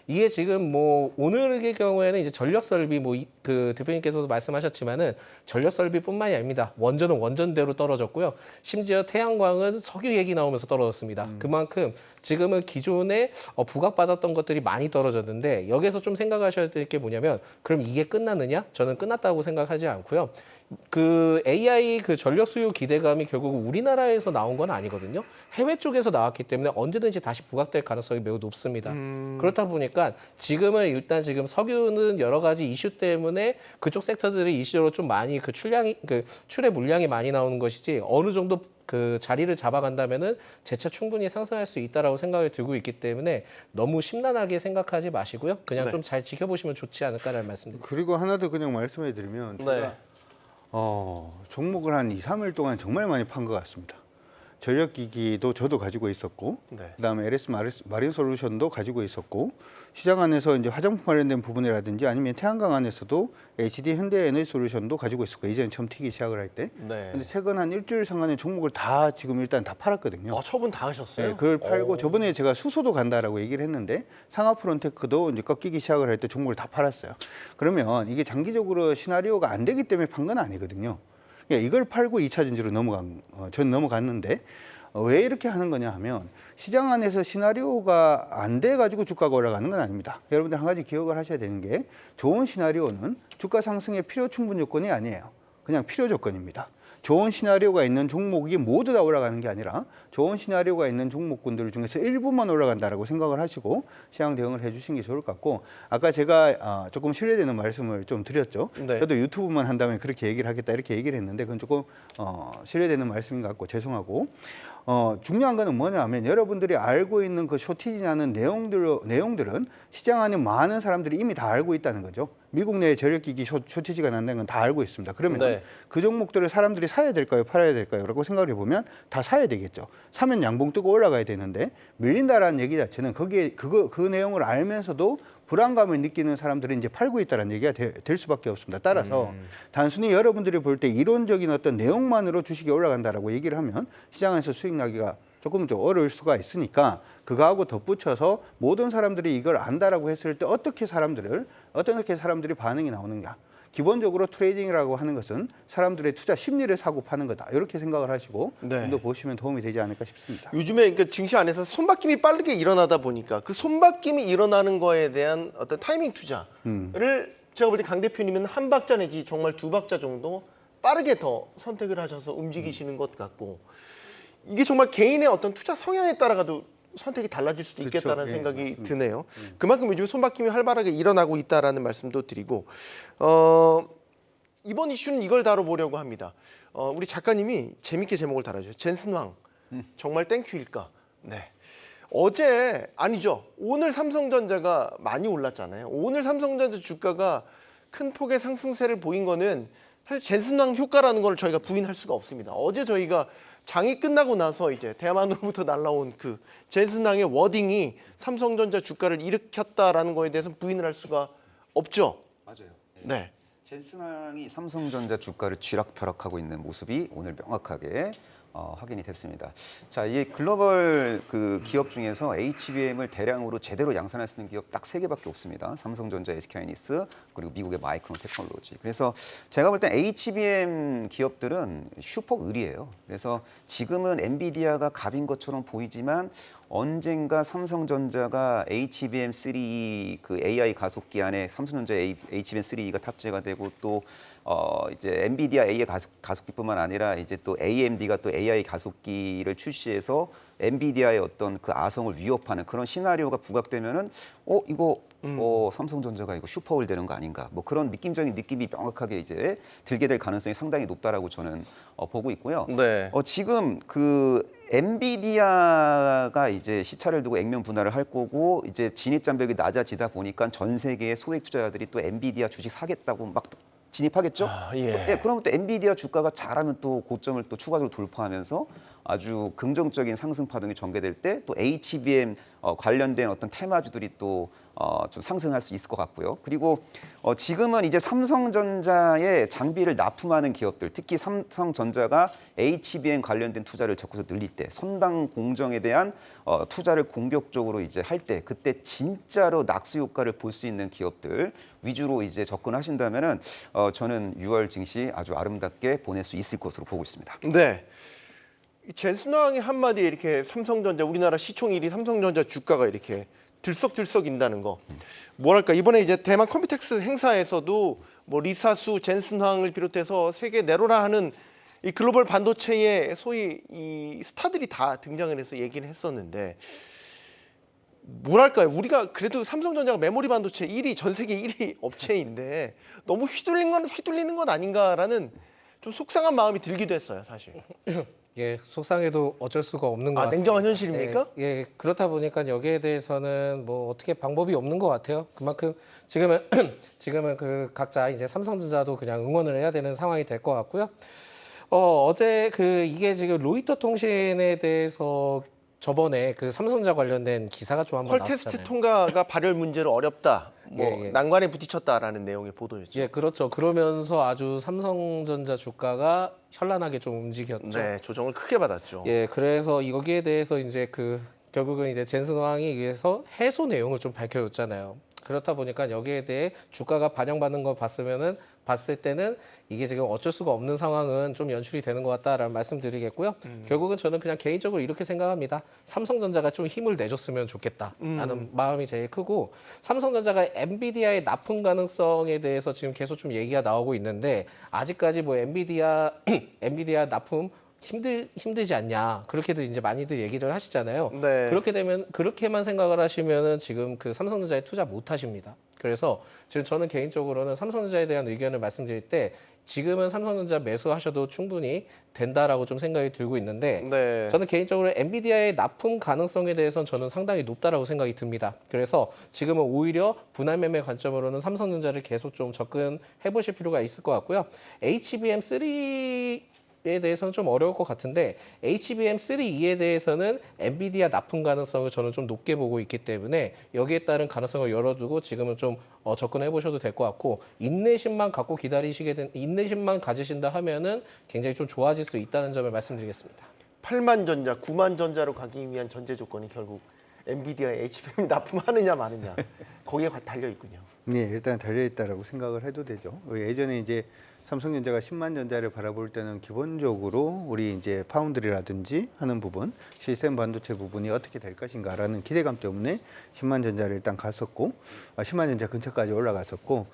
이게 지금 뭐 오늘의 경우에는 이제 전력 설비 뭐 그 대표님께서도 말씀하셨지만은 전력 설비뿐만이 아닙니다. 원전은 원전대로 떨어졌고요. 심지어 태양광은 석유 얘기 나오면서 떨어졌습니다. 그만큼 지금은 기존에 부각받았던 것들이 많이 떨어졌는데 여기서 좀 생각하셔야 될 게 뭐냐면 그럼 이게 끝났느냐? 저는 끝났다고 생각하지 않고요. 그 AI 그 전력 수요 기대감이 결국 우리나라에서 나온 건 아니거든요. 해외 쪽에서 나왔기 때문에 언제든지 다시 부각될 가능성이 매우 높습니다. 그렇다 보니까 지금은 일단 지금 석유는 여러 가지 이슈 때문에 그쪽 섹터들이 이슈로 좀 많이 그 출의 물량이 많이 나오는 것이지 어느 정도 그 자리를 잡아간다면은 재차 충분히 상승할 수 있다라고 생각이 들고 있기 때문에 너무 심란하게 생각하지 마시고요. 그냥
네.
좀 잘 지켜보시면 좋지 않을까라는 말씀드립니다.
그리고 하나 더 그냥 말씀해 드리면 제가
네.
종목을 한 2, 3일 동안 정말 많이 판 것 같습니다. 전력기기도 저도 가지고 있었고
네.
그다음에 LS 마린 솔루션도 가지고 있었고 시장 안에서 이제 화장품 관련된 부분이라든지 아니면 태양광 안에서도 HD 현대 에너지 솔루션도 가지고 있었고 이제는 처음 튀기 시작을 할 때.
네.
근데 최근 한 일주일 상간의 종목을 다 지금 일단 다 팔았거든요.
처분 다 하셨어요?
네, 그걸 팔고 저번에 제가 수소도 간다라고 얘기를 했는데 상하프론테크도 이제 꺾이기 시작을 할 때 종목을 다 팔았어요. 그러면 이게 장기적으로 시나리오가 안 되기 때문에 판 건 아니거든요. 그러니까 이걸 팔고 2차 전지로 전 넘어갔는데 왜 이렇게 하는 거냐 하면 시장 안에서 시나리오가 안 돼 가지고 주가가 올라가는 건 아닙니다. 여러분들 한 가지 기억을 하셔야 되는 게 좋은 시나리오는 주가 상승의 필요 충분 조건이 아니에요. 그냥 필요 조건입니다. 좋은 시나리오가 있는 종목이 모두 다 올라가는 게 아니라 좋은 시나리오가 있는 종목군들 중에서 일부만 올라간다라고 생각을 하시고 시장 대응을 해주시는 게 좋을 것 같고 아까 제가 조금 신뢰되는 말씀을 좀 드렸죠.
네.
저도 유튜브만 한다면 그렇게 얘기를 하겠다 이렇게 얘기를 했는데 그건 조금 신뢰되는 말씀인 것 같고 죄송하고 중요한 거는 뭐냐 하면 여러분들이 알고 있는 그 쇼티지라는 내용들은 시장 안에 많은 사람들이 이미 다 알고 있다는 거죠. 미국 내에 전력기기 쇼티지가 난다는 건 다 알고 있습니다. 그러면
네.
그 종목들을 사람들이 사야 될까요? 팔아야 될까요? 라고 생각을 해보면 다 사야 되겠죠. 사면 양봉 뜨고 올라가야 되는데 밀린다라는 얘기 자체는 거기에 그 내용을 알면서도 불안감을 느끼는 사람들은 이제 팔고 있다는 얘기가 될 수밖에 없습니다. 따라서 단순히 여러분들이 볼 때 이론적인 어떤 내용만으로 주식이 올라간다라고 얘기를 하면 시장에서 수익 나기가 조금 좀 어려울 수가 있으니까 그거하고 덧붙여서 모든 사람들이 이걸 안다라고 했을 때 어떻게 사람들이 반응이 나오는가. 기본적으로 트레이딩이라고 하는 것은 사람들의 투자 심리를 사고 파는 거다. 이렇게 생각을 하시고
네.
좀 더 보시면 도움이 되지 않을까 싶습니다.
요즘에 그러니까 증시 안에서 손바뀜이 빠르게 일어나다 보니까 그 손바뀜이 일어나는 거에 대한 어떤 타이밍 투자를 제가 볼 때 강 대표님은 한 박자 내지 정말 두 박자 정도 빠르게 더 선택을 하셔서 움직이시는 것 같고 이게 정말 개인의 어떤 투자 성향에 따라가도 선택이 달라질 수도
그렇죠.
있겠다는
예,
생각이
맞습니다.
드네요. 그만큼 요즘 손바뀜이 활발하게 일어나고 있다라는 말씀도 드리고 이번 이슈는 이걸 다뤄보려고 합니다. 우리 작가님이 재밌게 제목을 달아줘요. 젠슨 황 정말 땡큐일까? 네. 어제 아니죠. 오늘 삼성전자가 많이 올랐잖아요. 오늘 삼성전자 주가가 큰 폭의 상승세를 보인 거는 사실 젠슨 황 효과라는 걸 저희가 부인할 수가 없습니다. 어제 저희가 장이 끝나고 나서 이제 대만으로부터 날라온 그 젠슨 황의 워딩이 삼성전자 주가를 일으켰다라는 거에 대해서는 부인을 할 수가 없죠.
맞아요.
네.
젠슨항이 삼성전자 주가를 쥐락펴락하고 있는 모습이 오늘 명확하게 확인이 됐습니다. 자, 이 글로벌 그 기업 중에서 HBM을 대량으로 제대로 양산할 수 있는 기업 딱 3개밖에 없습니다. 삼성전자, SK하이닉스, 그리고 미국의 마이크론 테크놀로지. 그래서 제가 볼 때 HBM 기업들은 슈퍼 을이에요. 그래서 지금은 엔비디아가 갑인 것처럼 보이지만 언젠가 삼성전자가 HBM3 그 AI 가속기 안에 삼성전자 HBM3가 탑재가 되고 또 이제 엔비디아 AI 가속기뿐만 아니라 이제 또 AMD가 또 AI 가속기를 출시해서 엔비디아의 어떤 그 아성을 위협하는 그런 시나리오가 부각되면은 이거 삼성전자가 이거 슈퍼올 되는 거 아닌가 뭐 그런 느낌적인 느낌이 명확하게 이제 들게 될 가능성이 상당히 높다라고 저는 보고 있고요.
네.
지금 그 엔비디아가 이제 시차를 두고 액면 분할을 할 거고 이제 진입 장벽이 낮아지다 보니까 전 세계의 소액 투자자들이 또 엔비디아 주식 사겠다고 막 진입하겠죠?
예.
그러면 또 엔비디아 주가가 잘하면 또 고점을 또 추가적으로 돌파하면서 아주 긍정적인 상승 파동이 전개될 때 또 HBM 관련된 어떤 테마주들이 또 좀 상승할 수 있을 것 같고요. 그리고 지금은 이제 삼성전자의 장비를 납품하는 기업들, 특히 삼성전자가 HBM 관련된 투자를 적극적으로 늘릴 때, 선당 공정에 대한 투자를 공격적으로 이제 할 때, 그때 진짜로 낙수 효과를 볼 수 있는 기업들 위주로 이제 접근하신다면은 저는 6월 증시 아주 아름답게 보낼 수 있을 것으로 보고 있습니다.
네. 젠슨 황의 한마디에 이렇게 삼성전자 우리나라 시총 1위 삼성전자 주가가 이렇게 들썩들썩인다는 거. 뭐랄까 이번에 이제 대만 컴퓨텍스 행사에서도 뭐 리사수, 젠슨 황을 비롯해서 세계 내로라 하는 이 글로벌 반도체의 소위 이 스타들이 다 등장을 해서 얘기를 했었는데 뭐랄까요? 우리가 그래도 삼성전자가 메모리 반도체 1위 전 세계 1위 업체인데 너무 휘둘리는 건 아닌가라는 좀 속상한 마음이 들기도 했어요, 사실.
예, 속상해도 어쩔 수가 없는 것 같습니다.
냉정한 현실입니까?
예, 그렇다 보니까 여기에 대해서는 뭐 어떻게 방법이 없는 것 같아요. 그만큼 지금은 그 각자 이제 삼성전자도 그냥 응원을 해야 되는 상황이 될 것 같고요. 어제 이게 지금 로이터 통신에 대해서 저번에 그 삼성전자 관련된 기사가 좀 한번
퀄 테스트
나왔잖아요.
통과가 발열 문제로 어렵다.
예.
난관에 부딪혔다라는 내용의 보도였죠.
예, 그렇죠. 그러면서 아주 삼성전자 주가가 현란하게 좀 움직였죠.
네, 조정을 크게 받았죠.
예, 그래서 여기에 대해서 이제 결국은 이제 젠슨 황이 위해서 해소 내용을 좀 밝혀줬잖아요. 그렇다 보니까 여기에 대해 주가가 반영받는 걸 봤을 때는 이게 지금 어쩔 수가 없는 상황은 좀 연출이 되는 것 같다라는 말씀드리겠고요. 결국은 저는 그냥 개인적으로 이렇게 생각합니다. 삼성전자가 좀 힘을 내줬으면 좋겠다라는 마음이 제일 크고 삼성전자가 엔비디아의 납품 가능성에 대해서 지금 계속 좀 얘기가 나오고 있는데 아직까지 뭐 엔비디아 납품 힘들지 않냐 그렇게도 이제 많이들 얘기를 하시잖아요.
네.
그렇게만 생각을 하시면은 지금 그 삼성전자에 투자 못 하십니다. 그래서 지금 저는 개인적으로는 삼성전자에 대한 의견을 말씀드릴 때 지금은 삼성전자 매수하셔도 충분히 된다라고 좀 생각이 들고 있는데
네.
저는 개인적으로 엔비디아의 납품 가능성에 대해서는 저는 상당히 높다라고 생각이 듭니다. 그래서 지금은 오히려 분할 매매 관점으로는 삼성전자를 계속 좀 접근해 보실 필요가 있을 것 같고요. HBM3에 대해서는 좀 어려울 것 같은데 HBM3E에 대해서는 엔비디아 납품 가능성을 저는 좀 높게 보고 있기 때문에 여기에 따른 가능성을 열어두고 지금은 좀 접근해 보셔도 될 것 같고 인내심만 가지신다 하면은 굉장히 좀 좋아질 수 있다는 점을 말씀드리겠습니다.
8만 전자, 9만 전자로 가기 위한 전제 조건이 결국 엔비디아에 HBM 납품하느냐 마느냐 거기에 달려 있군요.
네, 일단 달려 있다라고 생각을 해도 되죠. 예전에 이제 삼성전자가 10만 전자를 바라볼 때는 기본적으로 우리 이제 파운드리라든지 하는 부분, 시스템 반도체 부분이 어떻게 될 것인가라는 기대감 때문에 10만 전자를 일단 갔었고, 10만 전자 근처까지 올라갔었고,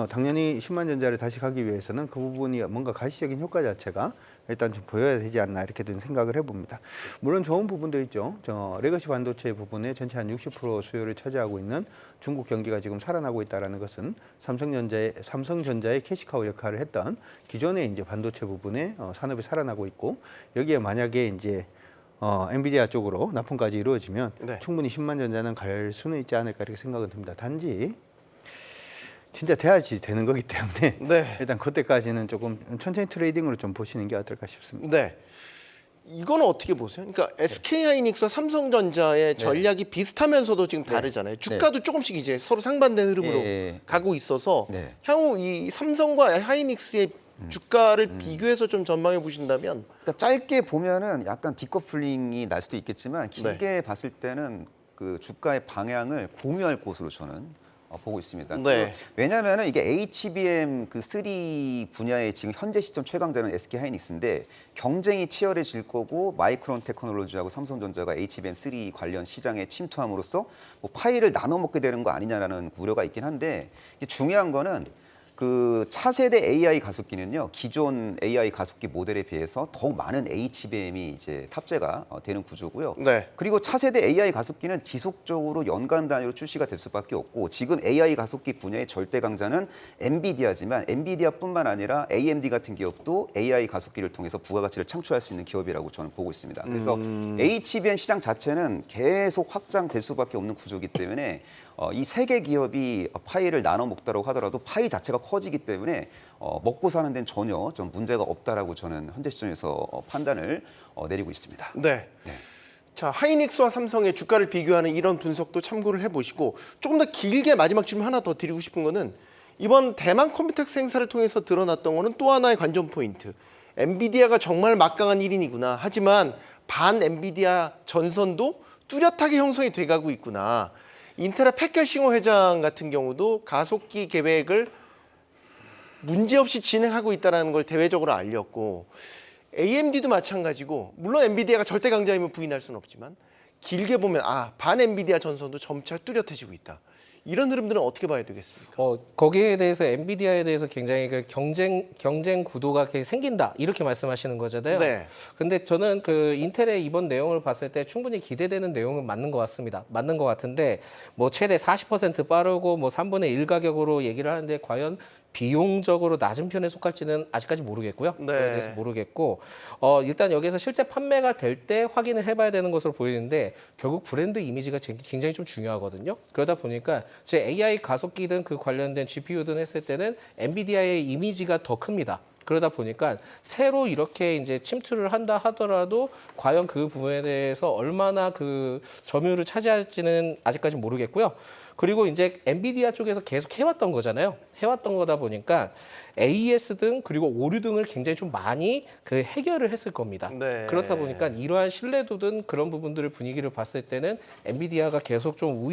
당연히 10만 전자를 다시 가기 위해서는 그 부분이 뭔가 가시적인 효과 자체가 일단 좀 보여야 되지 않나 이렇게 좀 생각을 해봅니다. 물론 좋은 부분도 있죠. 레거시 반도체 부분에 전체 한 60% 수요를 차지하고 있는 중국 경기가 지금 살아나고 있다는 것은 삼성전자의 캐시카우 역할을 했던 기존의 이제 반도체 부분에 산업이 살아나고 있고, 여기에 만약에 이제 엔비디아 쪽으로 납품까지 이루어지면
네.
충분히 10만 전자는 갈 수는 있지 않을까 이렇게 생각은 듭니다. 단지 진짜 돼야지 되는 거기 때문에
네.
일단 그때까지는 조금 천천히 트레이딩으로 좀 보시는 게 어떨까 싶습니다.
네. 이거는 어떻게 보세요? 그러니까 SK하이닉스와 삼성전자의 전략이 비슷하면서도 지금 다르잖아요. 주가도 조금씩 이제 서로 상반된 흐름으로
예.
가고 있어서
네.
향후 이 삼성과 하이닉스의 주가를 비교해서 좀 전망해 보신다면
그러니까 짧게 보면은 약간 디커플링이 날 수도 있겠지만 길게 봤을 때는 그 주가의 방향을 공유할 것으로 저는 보고 있습니다.
네.
왜냐하면은 이게 HBM 그 3 분야의 지금 현재 시점 최강자는 SK 하이닉스인데 경쟁이 치열해질 거고 마이크론 테크놀로지하고 삼성전자가 HBM 3 관련 시장에 침투함으로써 뭐 파이를 나눠 먹게 되는 거 아니냐라는 우려가 있긴 한데 이게 중요한 거는 그 차세대 AI 가속기는요 기존 AI 가속기 모델에 비해서 더욱 많은 HBM이 이제 탑재가 되는 구조고요.
네.
그리고 차세대 AI 가속기는 지속적으로 연간 단위로 출시가 될 수밖에 없고 지금 AI 가속기 분야의 절대 강자는 엔비디아지만 엔비디아뿐만 아니라 AMD 같은 기업도 AI 가속기를 통해서 부가가치를 창출할 수 있는 기업이라고 저는 보고 있습니다. 그래서 HBM 시장 자체는 계속 확장될 수밖에 없는 구조이기 때문에 이 세 개 기업이 파이를 나눠 먹다라고 하더라도 파이 자체가 커지기 때문에 먹고 사는 데는 전혀 좀 문제가 없다라고 저는 현재 시점에서 판단을 내리고 있습니다.
네.
네.
자, 하이닉스와 삼성의 주가를 비교하는 이런 분석도 참고를 해보시고 조금 더 길게 마지막 질문 하나 더 드리고 싶은 거는 이번 대만 컴퓨텍스 행사를 통해서 드러났던 거는 또 하나의 관전 포인트. 엔비디아가 정말 막강한 1인이구나. 하지만 반 엔비디아 전선도 뚜렷하게 형성이 돼가고 있구나. 인텔의 팩켈싱호 회장 같은 경우도 가속기 계획을 문제없이 진행하고 있다는 걸 대외적으로 알렸고 AMD도 마찬가지고 물론 엔비디아가 절대 강자임을 부인할 수는 없지만 길게 보면 반 엔비디아 전선도 점차 뚜렷해지고 있다. 이런 흐름들은 어떻게 봐야 되겠습니까?
거기에 대해서 엔비디아에 대해서 굉장히 그 경쟁 구도가 생긴다 이렇게 말씀하시는 거잖아요.
네.
근데 저는 그 인텔의 이번 내용을 봤을 때 충분히 기대되는 내용은 맞는 것 같습니다. 맞는 것 같은데 뭐 최대 40% 빠르고 뭐 3분의 1 가격으로 얘기를 하는데 과연 비용적으로 낮은 편에 속할지는 아직까지 모르겠고요.
네.
그에 대해서 모르겠고 일단 여기서 실제 판매가 될 때 확인을 해봐야 되는 것으로 보이는데 결국 브랜드 이미지가 굉장히 좀 중요하거든요. 그러다 보니까 제 AI 가속기든 그 관련된 GPU든 했을 때는 엔비디아의 이미지가 더 큽니다. 그러다 보니까 새로 이렇게 이제 침투를 한다 하더라도 과연 그 부분에 대해서 얼마나 그 점유율을 차지할지는 아직까지 모르겠고요. 그리고 이제 엔비디아 쪽에서 계속 해왔던 거잖아요. 해왔던 거다 보니까 AES 등 그리고 오류 등을 굉장히 좀 많이 그 해결을 했을 겁니다.
네.
그렇다 보니까 이러한 신뢰도든 그런 부분들을 분위기를 봤을 때는 엔비디아가 계속 좀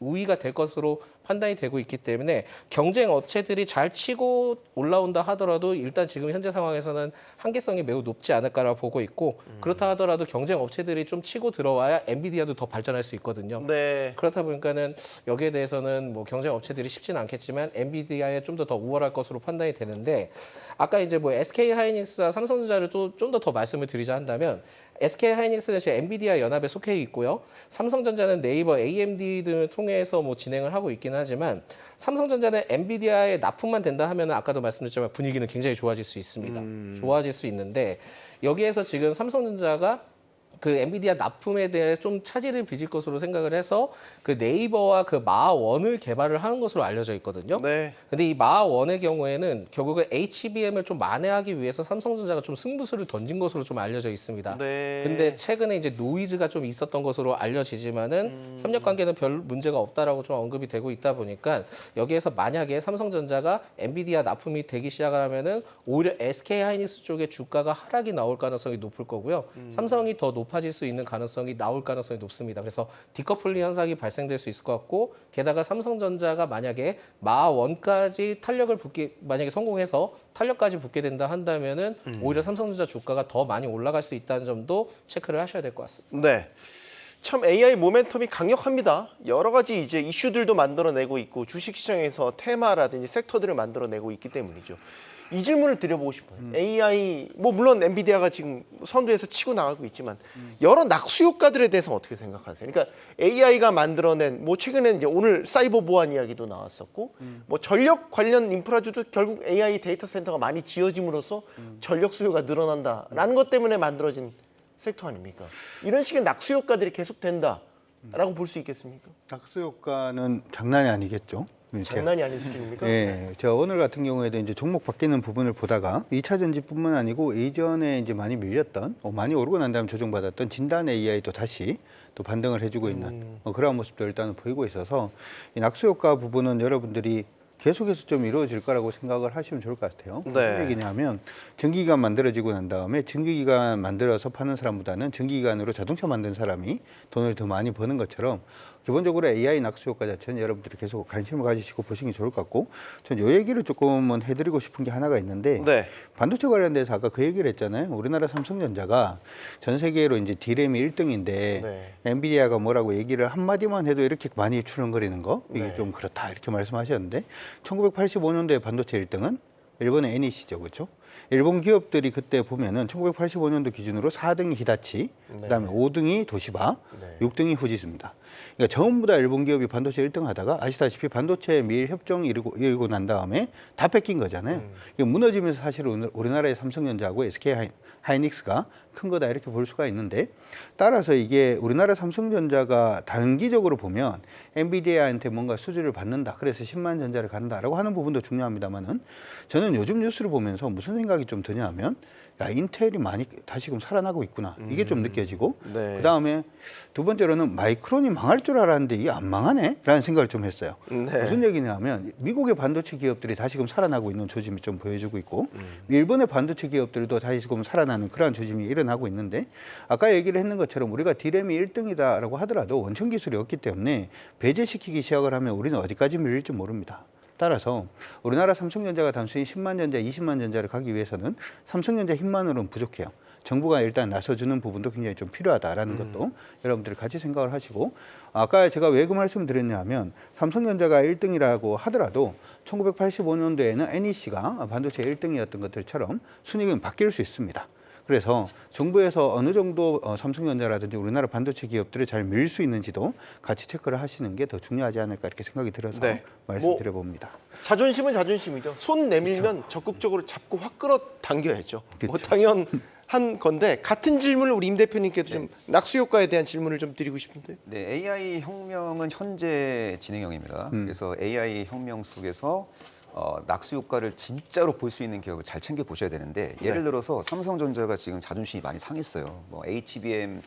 우위가 될 것으로 판단이 되고 있기 때문에 경쟁 업체들이 잘 치고 올라온다 하더라도 일단 지금 현재 상황에서는 한계성이 매우 높지 않을까라고 보고 있고 그렇다 하더라도 경쟁 업체들이 좀 치고 들어와야 엔비디아도 더 발전할 수 있거든요.
네.
그렇다 보니까는 여기에 대해서는 뭐 경쟁 업체들이 쉽지는 않겠지만 엔비디아에 좀 더 우월할 것으로 판단이 되는데 아까 이제 뭐 SK 하이닉스와 삼성전자를 또 좀 더 말씀을 드리자 한다면 SK 하이닉스는 지금 엔비디아 연합에 속해 있고요. 삼성전자는 네이버, AMD 등을 통해서 뭐 진행을 하고 있긴 하지만 삼성전자는 엔비디아에 납품만 된다 하면 아까도 말씀드렸지만 분위기는 굉장히 좋아질 수 있습니다. 좋아질 수 있는데 여기에서 지금 삼성전자가 그 엔비디아 납품에 대해 좀 차질을 빚을 것으로 생각을 해서 그 네이버와 그 마원을 개발을 하는 것으로 알려져 있거든요.
네.
근데 이 마원의 경우에는 결국은 HBM을 좀 만회하기 위해서 삼성전자가 좀 승부수를 던진 것으로 좀 알려져 있습니다.
네.
근데 최근에 이제 노이즈가 좀 있었던 것으로 알려지지만은 협력 관계는 별 문제가 없다라고 좀 언급이 되고 있다 보니까 여기에서 만약에 삼성전자가 엔비디아 납품이 되기 시작하면은 오히려 SK 하이닉스 쪽의 주가가 하락이 나올 가능성이 높을 거고요. 삼성이 더 높은 높아질 수 있는 가능성이 나올 가능성이 높습니다. 그래서 디커플링 현상이 발생될 수 있을 것 같고 게다가 삼성전자가 만약에 마1까지 탄력을 붙게 만약에 성공해서 탄력까지 붙게 된다 한다면은 오히려 삼성전자 주가가 더 많이 올라갈 수 있다는 점도 체크를 하셔야 될 것 같습니다.
네. 참 AI 모멘텀이 강력합니다. 여러 가지 이제 이슈들도 만들어내고 있고 주식시장에서 테마라든지 섹터들을 만들어내고 있기 때문이죠. 이 질문을 드려보고 싶어요. AI 뭐 물론 엔비디아가 지금 선두에서 치고 나가고 있지만 여러 낙수 효과들에 대해서 어떻게 생각하세요? 그러니까 AI가 만들어낸 뭐 최근에 이제 오늘 사이버 보안 이야기도 나왔었고 뭐 전력 관련 인프라주도 결국 AI 데이터 센터가 많이 지어짐으로써 전력 수요가 늘어난다라는 것 때문에 만들어진 섹터 아닙니까? 이런 식의 낙수 효과들이 계속된다라고 볼 수 있겠습니까?
낙수 효과는 장난이 아니겠죠.
장난이 아닌 수준입니까?
예, 제가 오늘 같은 경우에도 이제 종목 바뀌는 부분을 보다가 2차 전지뿐만 아니고 이전에 이제 많이 밀렸던, 많이 오르고 난 다음에 조정받았던 진단 AI도 다시 또 반등을 해주고 있는 그런 모습도 일단은 보이고 있어서 이 낙수 효과 부분은 여러분들이 계속해서 좀 이루어질 거라고 생각을 하시면 좋을 것 같아요.
네.
무슨 얘기냐면 전기기관 만들어지고 난 다음에 전기기관 만들어서 파는 사람보다는 전기기관으로 자동차 만든 사람이 돈을 더 많이 버는 것처럼 기본적으로 AI 낙수 효과 자체는 여러분들이 계속 관심을 가지시고 보시는 게 좋을 것 같고 전 이 얘기를 조금은 해드리고 싶은 게 하나가 있는데
네.
반도체 관련돼서 아까 그 얘기를 했잖아요. 우리나라 삼성전자가 전 세계로 이제 D램이 1등인데
네.
엔비디아가 뭐라고 얘기를 한마디만 해도 이렇게 많이 출렁거리는 거 이게
네.
좀 그렇다 이렇게 말씀하셨는데 1985년도에 반도체 1등은 일본의 NEC죠. 그렇죠? 일본 기업들이 그때 보면은 1985년도 기준으로 4등이 히다치,
네.
그다음에 5등이 도시바,
네.
6등이 후지스입니다. 그러니까 전부 다 일본 기업이 반도체 1등 하다가 아시다시피 반도체 미일 협정 이루고 난 다음에 다 뺏긴 거잖아요. 이게 무너지면서 사실 우리나라의 삼성전자하고 SK 하이닉스가 큰 거다 이렇게 볼 수가 있는데 따라서 이게 우리나라 삼성전자가 단기적으로 보면 엔비디아한테 뭔가 수주를 받는다. 그래서 10만 전자를 간다라고 하는 부분도 중요합니다만은 저는 요즘 뉴스를 보면서 무슨 생각이 좀 드냐면 야, 인텔이 많이 다시금 살아나고 있구나. 이게 좀 느껴지고
네.
그다음에 두 번째로는 마이크론이 망할 줄 알았는데 이게 안 망하네? 라는 생각을 좀 했어요.
네.
무슨 얘기냐면 미국의 반도체 기업들이 다시금 살아나고 있는 조짐이 좀 보여주고 있고 일본의 반도체 기업들도 다시금 살아나는 그러한 조짐이 일어나고 있는데 아까 얘기를 했는 것처럼 우리가 D램이 1등이다라고 하더라도 원천 기술이 없기 때문에 배제시키기 시작을 하면 우리는 어디까지 밀릴지 모릅니다. 따라서 우리나라 삼성전자가 단순히 10만 전자, 20만 전자를 가기 위해서는 삼성전자 힘만으로는 부족해요. 정부가 일단 나서주는 부분도 굉장히 좀 필요하다라는 것도 여러분들이 같이 생각을 하시고 아까 제가 왜 그 말씀을 드렸냐면 삼성전자가 1등이라고 하더라도 1985년도에는 NEC가 반도체 1등이었던 것들처럼 순위는 바뀔 수 있습니다. 그래서 정부에서 어느 정도 삼성전자라든지 우리나라 반도체 기업들을 잘 밀 수 있는지도 같이 체크를 하시는 게 더 중요하지 않을까 이렇게 생각이 들어서
네.
말씀드려봅니다.
자존심은 자존심이죠. 손 내밀면 적극적으로 잡고 확 끌어 당겨야죠. 뭐
그렇죠.
당연한 건데 같은 질문을 우리 임 대표님께도 좀 낙수 효과에 대한 질문을 좀 드리고 싶은데.
네, AI 혁명은 현재 진행형입니다. 그래서 AI 혁명 속에서 낙수 효과를 진짜로 볼 수 있는 기업을 잘 챙겨 보셔야 되는데 예를 들어서 삼성전자가 지금 자존심이 많이 상했어요. 뭐 HBM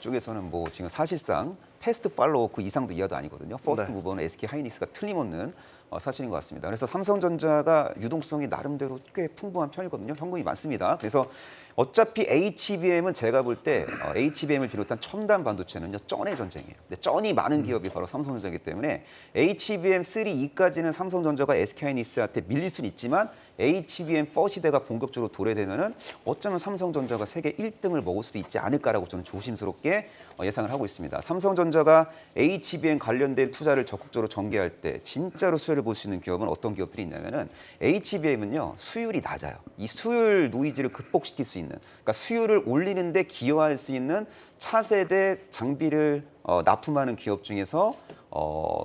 쪽에서는 뭐 지금 사실상 패스트 팔로우 그 이상도 이하도 아니거든요. 퍼스트
네.
무버는 SK 하이닉스가 틀림없는 사실인 것 같습니다. 그래서 삼성전자가 유동성이 나름대로 꽤 풍부한 편이거든요. 현금이 많습니다. 그래서 어차피 HBM은 제가 볼 때 HBM을 비롯한 첨단 반도체는요 쩐의 전쟁이에요. 근데 쩐이 많은 기업이 바로 삼성전자이기 때문에 HBM 3, 2까지는 삼성전자가 SK하이닉스한테 밀릴 수는 있지만 HBM4 시대가 본격적으로 도래되면은 어쩌면 삼성전자가 세계 1등을 먹을 수도 있지 않을까라고 저는 조심스럽게 예상을 하고 있습니다. 삼성전자가 HBM 관련된 투자를 적극적으로 전개할 때 진짜로 수혜를 볼 수 있는 기업은 어떤 기업들이 있냐면은 HBM은요 수율이 낮아요. 이 수율 노이즈를 극복시킬 수 있는, 그러니까 수율을 올리는데 기여할 수 있는 차세대 장비를 납품하는 기업 중에서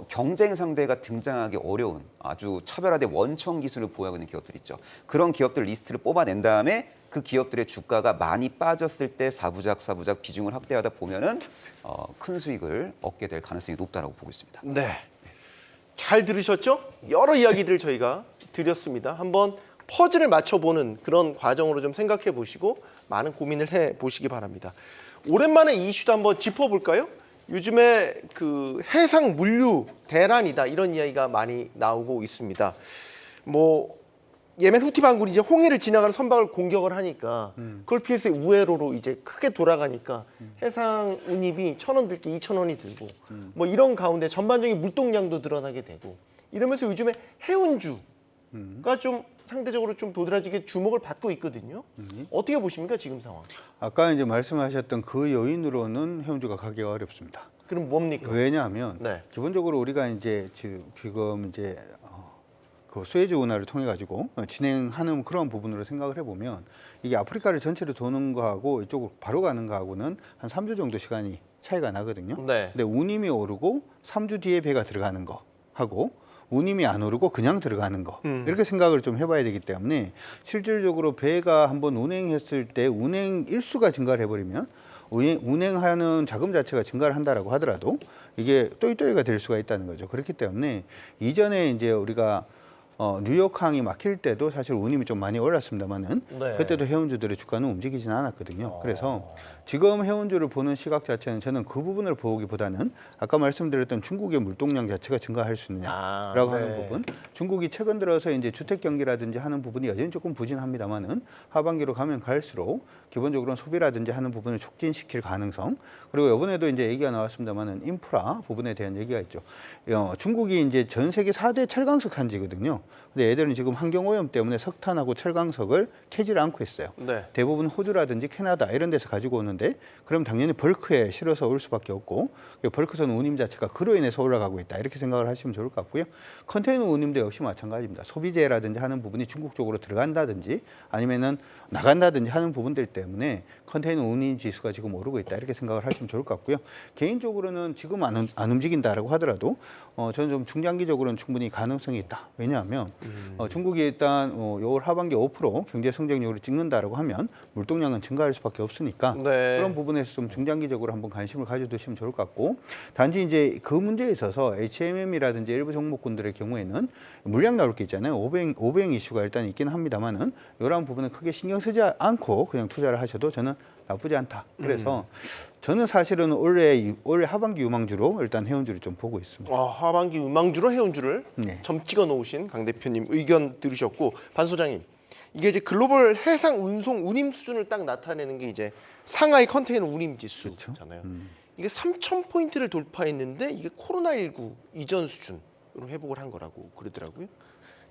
경쟁 상대가 등장하기 어려운 아주 차별화된 원천 기술을 보유하고 있는 기업들 있죠. 그런 기업들 리스트를 뽑아낸 다음에 그 기업들의 주가가 많이 빠졌을 때 사부작 비중을 확대하다 보면은 큰 수익을 얻게 될 가능성이 높다라고 보고 있습니다.
네. 잘 들으셨죠? 여러 이야기들 저희가 드렸습니다. 한번 퍼즐을 맞춰보는 그런 과정으로 좀 생각해 보시고 많은 고민을 해 보시기 바랍니다. 오랜만에 이슈도 한번 짚어볼까요? 요즘에 그 해상 물류 대란이다 이런 이야기가 많이 나오고 있습니다. 뭐 예멘 후티 반군이 이제 홍해를 지나가는 선박을 공격을 하니까 그걸 피해서 우회로로 이제 크게 돌아가니까 해상 운입이 1,000원 들 게 2,000원이 들고 뭐 이런 가운데 전반적인 물동량도 늘어나게 되고 이러면서 요즘에 해운주가 좀 상대적으로 좀 도드라지게 주목을 받고 있거든요. 어떻게 보십니까 지금 상황?
아까 이제 말씀하셨던 그 요인으로는 해운주가 가기가 어렵습니다.
그럼 뭡니까?
왜냐하면
네.
기본적으로 우리가 이제 지금 이제 그 수에즈 운하를 통해 가지고 진행하는 그런 부분으로 생각을 해보면 이게 아프리카를 전체로 도는 거하고 이쪽으로 바로 가는 거하고는 한 3주 정도 시간이 차이가 나거든요.
네.
근데 운임이 오르고 3주 뒤에 배가 들어가는 거 하고 운임이 안 오르고 그냥 들어가는 거 이렇게 생각을 좀 해봐야 되기 때문에 실질적으로 배가 한번 운행했을 때 운행 일수가 증가를 해버리면 운행하는 자금 자체가 증가를 한다라고 하더라도 이게 또이또이가 될 수가 있다는 거죠. 그렇기 때문에 이전에 이제 우리가 뉴욕항이 막힐 때도 사실 운임이 좀 많이 올랐습니다만은
네.
그때도 해운주들의 주가는 움직이지는 않았거든요. 그래서 지금 해운주를 보는 시각 자체는 저는 그 부분을 보기보다는 아까 말씀드렸던 중국의 물동량 자체가 증가할 수 있느냐라고
네.
하는 부분. 중국이 최근 들어서 이제 주택 경기라든지 하는 부분이 여전히 조금 부진합니다만은 하반기로 가면 갈수록 기본적으로는 소비라든지 하는 부분을 촉진시킬 가능성. 그리고 이번에도 이제 얘기가 나왔습니다만은 인프라 부분에 대한 얘기가 있죠. 중국이 이제 전 세계 4대 철강석 한지거든요. 근데 얘들은 지금 환경오염 때문에 석탄하고 철강석을 캐지를 않고 있어요.
네.
대부분 호주라든지 캐나다 이런 데서 가지고 오는데 그럼 당연히 벌크에 실어서 올 수밖에 없고 벌크선 운임 자체가 그로 인해서 올라가고 있다 이렇게 생각을 하시면 좋을 것 같고요. 컨테이너 운임도 역시 마찬가지입니다. 소비재라든지 하는 부분이 중국 쪽으로 들어간다든지 아니면은 나간다든지 하는 부분들 때문에 컨테이너 운임 지수가 지금 오르고 있다 이렇게 생각을 하시면 좋을 것 같고요. 개인적으로는 지금 안 움직인다라고 하더라도 저는 좀 중장기적으로는 충분히 가능성이 있다. 왜냐하면 중국이 일단 올 하반기 5% 경제 성장률을 찍는다라고 하면 물동량은 증가할 수밖에 없으니까
네.
그런 부분에서 좀 중장기적으로 한번 관심을 가져두시면 좋을 것 같고 단지 이제 그 문제에 있어서 HMM이라든지 일부 종목군들의 경우에는 물량 나올 게 있잖아요. 오버행 이슈가 일단 있긴 합니다만은 이런 부분은 크게 신경 쓰지 않고 그냥 투자를 하셔도 저는 나쁘지 않다. 그래서 저는 사실은 올해 하반기 유망주로 일단 해운주를 좀 보고 있습니다.
하반기 유망주로 해운주를
네.
점 찍어 놓으신 강 대표님 의견 들으셨고 반 소장님 이게 이제 글로벌 해상 운송 운임 수준을 딱 나타내는 게 이제 상하이 컨테이너 운임 지수잖아요. 이게 3,000포인트를 돌파했는데 이게 코로나19 이전 수준으로 회복을 한 거라고 그러더라고요.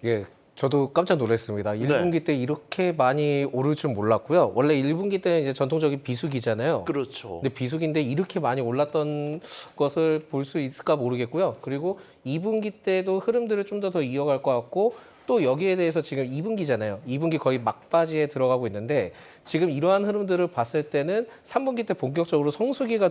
예, 저도 깜짝 놀랐습니다. 1분기 때 이렇게 많이 오를 줄 몰랐고요. 원래 1분기 때는 이제 전통적인 비수기잖아요.
그렇죠.
근데 비수기인데 이렇게 많이 올랐던 것을 볼 수 있을까 모르겠고요. 그리고 2분기 때도 흐름들을 좀 더 이어갈 것 같고 또 여기에 대해서 지금 2분기잖아요. 2분기 거의 막바지에 들어가고 있는데 지금 이러한 흐름들을 봤을 때는 3분기 때 본격적으로 성수기가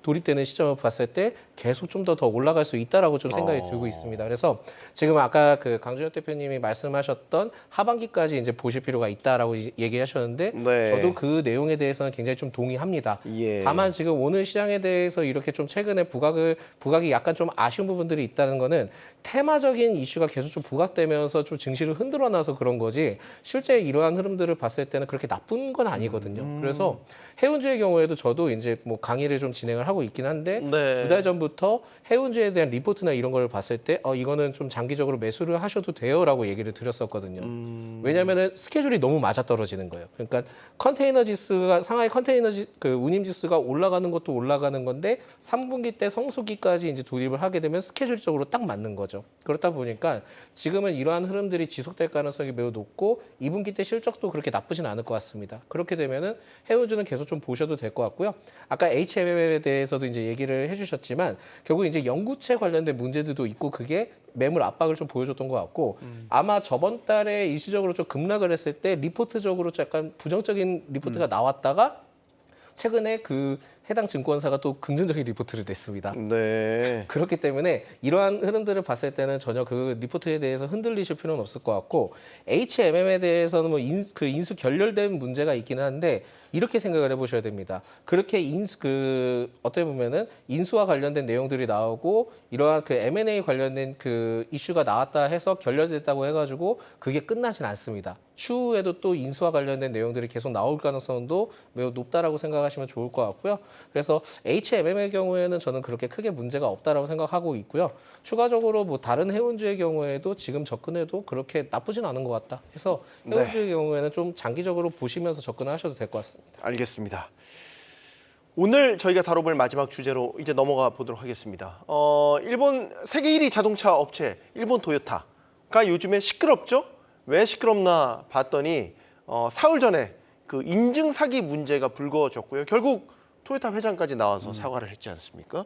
돌입되는 시점을 봤을 때 계속 좀 더 올라갈 수 있다라고 좀 생각이 들고 있습니다. 그래서 지금 아까 그 강준혁 대표님이 말씀하셨던 하반기까지 이제 보실 필요가 있다라고 얘기하셨는데
네.
저도 그 내용에 대해서는 굉장히 좀 동의합니다.
예.
다만 지금 오늘 시장에 대해서 이렇게 좀 최근에 부각이 약간 좀 아쉬운 부분들이 있다는 거는 테마적인 이슈가 계속 좀 부각되면서 좀 증시를 흔들어놔서 그런 거지 실제 이러한 흐름들을 봤을 때는 그렇게 나쁜 건 아니거든요. 그래서 해운주의 경우에도 저도 이제 뭐 강의를 좀 진행을 하고 있긴 한데
네.
2달 전부터 해운주에 대한 리포트나 이런 걸 봤을 때 이거는 좀 장기적으로 매수를 하셔도 돼요라고 얘기를 드렸었거든요. 왜냐하면은 스케줄이 너무 맞아떨어지는 거예요. 그러니까 컨테이너 지수가 상하이 컨테이너 그 운임 지수가 올라가는 것도 올라가는 건데 3분기 때 성수기까지 이제 돌입을 하게 되면 스케줄적으로 딱 맞는 거죠. 그렇다 보니까 지금은 이러한 흐름들이 지속될 가능성이 매우 높고 2분기 때 실적도 그렇게 나쁘진 않을 것 같습니다. 그렇게 되면은 해운주는 계속 좀 보셔도 될 것 같고요. 아까 HMM에 대해서도 이제 얘기를 해주셨지만 결국 이제 연구체 관련된 문제들도 있고 그게 매물 압박을 좀 보여줬던 것 같고 아마 저번 달에 일시적으로 좀 급락을 했을 때 리포트적으로 약간 부정적인 리포트가 나왔다가 최근에 그 해당 증권사가 또 긍정적인 리포트를 냈습니다.
네.
그렇기 때문에 이러한 흐름들을 봤을 때는 전혀 그 리포트에 대해서 흔들리실 필요는 없을 것 같고 HMM에 대해서는 뭐 인수 결렬된 문제가 있기는 한데 이렇게 생각을 해보셔야 됩니다. 그렇게 어떻게 보면은 인수와 관련된 내용들이 나오고 이러한 그 M&A 관련된 그 이슈가 나왔다 해서 결렬됐다고 해가지고 그게 끝나진 않습니다. 추후에도 또 인수와 관련된 내용들이 계속 나올 가능성도 매우 높다라고 생각을 생각하시면 좋을 것 같고요. 그래서 HMM의 경우에는 저는 그렇게 크게 문제가 없다라고 생각하고 있고요. 추가적으로 뭐 다른 해운주의 경우에도 지금 접근해도 그렇게 나쁘진 않은 것 같다. 그래서 해운주의 경우에는 좀 장기적으로 보시면서 접근을 하셔도 될 것 같습니다.
알겠습니다. 오늘 저희가 다뤄볼 마지막 주제로 이제 넘어가 보도록 하겠습니다. 일본 세계 1위 자동차 업체 일본 도요타가 요즘에 시끄럽죠? 왜 시끄럽나 봤더니 사흘 전에 그 인증 사기 문제가 불거졌고요. 결국 토요타 회장까지 나와서 사과를 했지 않습니까?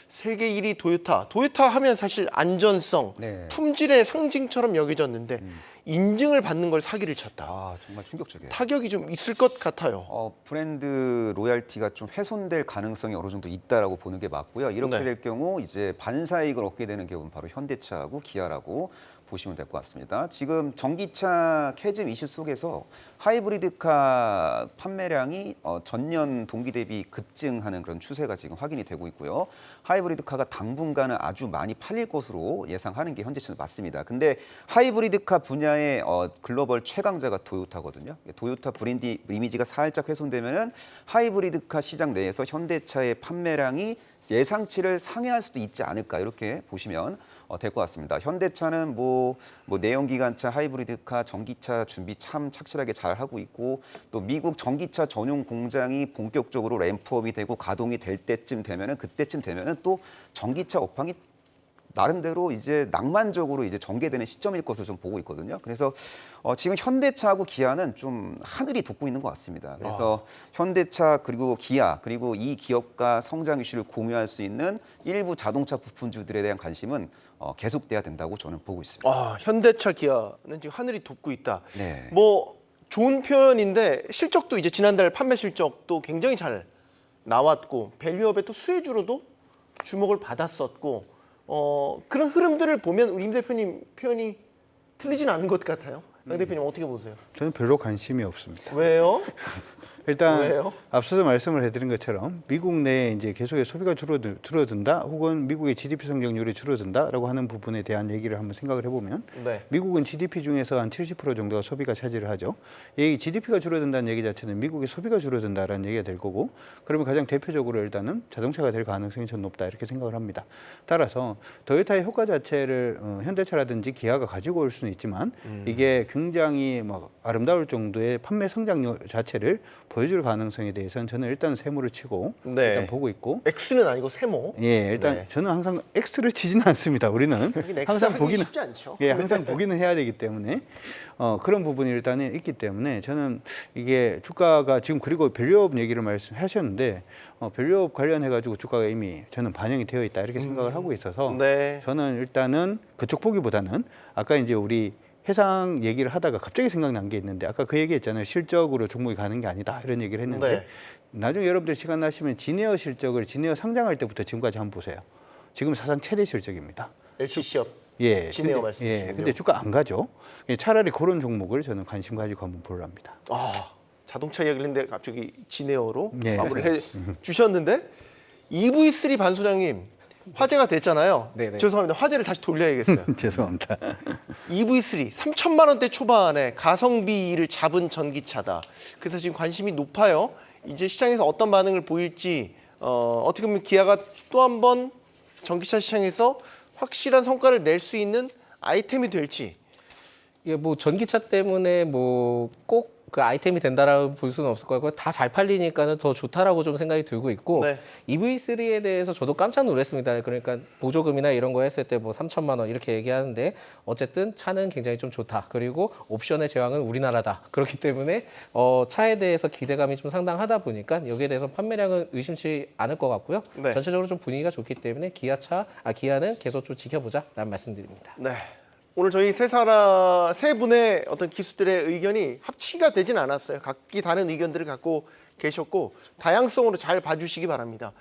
세계 1위 도요타 하면 사실 안전성,
네.
품질의 상징처럼 여겨졌는데 인증을 받는 걸 사기를 쳤다.
아, 정말 충격적이에요.
타격이 좀 있을 것 같아요.
브랜드 로얄티가 좀 훼손될 가능성이 어느 정도 있다라고 보는 게 맞고요. 이렇게
네.
될 경우 이제 반사이익을 얻게 되는 경우는 바로 현대차하고 기아라고 보시면 될 것 같습니다. 지금 전기차 캐즘 이슈 속에서 하이브리드카 판매량이 전년 동기 대비 급증하는 그런 추세가 지금 확인이 되고 있고요. 하이브리드카가 당분간은 아주 많이 팔릴 것으로 예상하는 게 현재처럼 맞습니다. 근데 하이브리드카 분야의 글로벌 최강자가 도요타거든요. 도요타 브랜드 이미지가 살짝 훼손되면은 하이브리드카 시장 내에서 현대차의 판매량이 예상치를 상회할 수도 있지 않을까 이렇게 보시면 될 것 같습니다. 현대차는 뭐 내연기관차, 하이브리드카, 전기차 준비 참 착실하게 잘 하고 있고 또 미국 전기차 전용 공장이 본격적으로 램프업이 되고 가동이 될 때쯤 되면은 그때쯤 되면은 또 전기차 업황이 나름대로 이제 낭만적으로 이제 전개되는 시점일 것으로 좀 보고 있거든요. 그래서 지금 현대차하고 기아는 좀 하늘이 돋고 있는 것 같습니다. 그래서 현대차 그리고 기아 그리고 이 기업과 성장 이슈를 공유할 수 있는 일부 자동차 부품주들에 대한 관심은 계속돼야 된다고 저는 보고 있습니다.
현대차, 기아는 지금 하늘이 돋고 있다.
네.
뭐 좋은 표현인데 실적도 이제 지난달 판매 실적도 굉장히 잘 나왔고 밸류업의 또 수혜주로도 주목을 받았었고 그런 흐름들을 보면 우리 임 대표님 표현이 틀리진 않은 것 같아요. 양 대표님 어떻게 보세요?
저는 별로 관심이 없습니다.
왜요?
일단
왜요?
앞서도 말씀을 해드린 것처럼 미국 내에 이제 계속해서 소비가 줄어든다, 혹은 미국의 GDP 성장률이 줄어든다라고 하는 부분에 대한 얘기를 한번 생각을 해보면
네.
미국은 GDP 중에서 한 70% 정도가 소비가 차지를 하죠. 이 GDP가 줄어든다는 얘기 자체는 미국의 소비가 줄어든다라는 얘기가 될 거고, 그러면 가장 대표적으로 일단은 자동차가 될 가능성이 전 높다 이렇게 생각을 합니다. 따라서 도요타의 효과 자체를 현대차라든지 기아가 가지고 올 수는 있지만 이게 굉장히 막 아름다울 정도의 판매 성장률 자체를 보여줄 가능성에 대해서는 저는 일단 세모를 치고
네.
일단 보고 있고,
X는 아니고 세모.
예, 일단
네.
저는 항상 X를 치지는 않습니다. 우리는
하긴 X
항상
하기
보기는
쉽지 않죠.
예, 항상 보기는 해야 되기 때문에 그런 부분이 일단은 있기 때문에 저는 이게 주가가 지금, 그리고 밸류업 얘기를 말씀하셨는데 밸류업 관련해 가지고 주가가 이미 저는 반영이 되어 있다 이렇게 생각을 하고 있어서
네.
저는 일단은 그쪽 보기보다는 아까 이제 우리 해상 얘기를 하다가 갑자기 생각난 게 있는데, 아까 그 얘기했잖아요. 실적으로 종목이 가는 게 아니다 이런 얘기를 했는데
네.
나중에 여러분들 시간 나시면 진에어 실적을 진에어 상장할 때부터 지금까지 한번 보세요. 지금 사상 최대 실적입니다.
LCC업.
예,
진에어
근데,
말씀이시군요.
근데 주가 안 가죠. 차라리 그런 종목을 저는 관심 가지고 한번 보랍니다.
자동차 이야기를 했는데 갑자기 진에어로
네.
마무리를 해 주셨는데 EV3 반 소장님 화제가 됐잖아요.
네네.
죄송합니다. 화제를 다시 돌려야겠어요.
죄송합니다.
EV3 3천만 원대 초반에 가성비를 잡은 전기차다. 그래서 지금 관심이 높아요. 이제 시장에서 어떤 반응을 보일지 어떻게 보면 기아가 또 한 번 전기차 시장에서 확실한 성과를 낼 수 있는 아이템이 될지.
이게 뭐 전기차 때문에 뭐 꼭 그 아이템이 된다라고 볼 수는 없을 것 같고 다 잘 팔리니까는 더 좋다라고 좀 생각이 들고 있고
네.
EV3에 대해서 저도 깜짝 놀랐습니다. 그러니까 보조금이나 이런 거 했을 때 뭐 3천만 원 이렇게 얘기하는데 어쨌든 차는 굉장히 좀 좋다. 그리고 옵션의 제왕은 우리나라다. 그렇기 때문에 차에 대해서 기대감이 좀 상당하다 보니까 여기에 대해서 판매량은 의심치 않을 것 같고요.
네.
전체적으로 좀 분위기가 좋기 때문에 기아는 계속 좀 지켜보자라는 말씀드립니다.
네. 오늘 저희 세 분의 어떤 기수들의 의견이 합치가 되진 않았어요. 각기 다른 의견들을 갖고 계셨고 다양성으로 잘 봐주시기 바랍니다.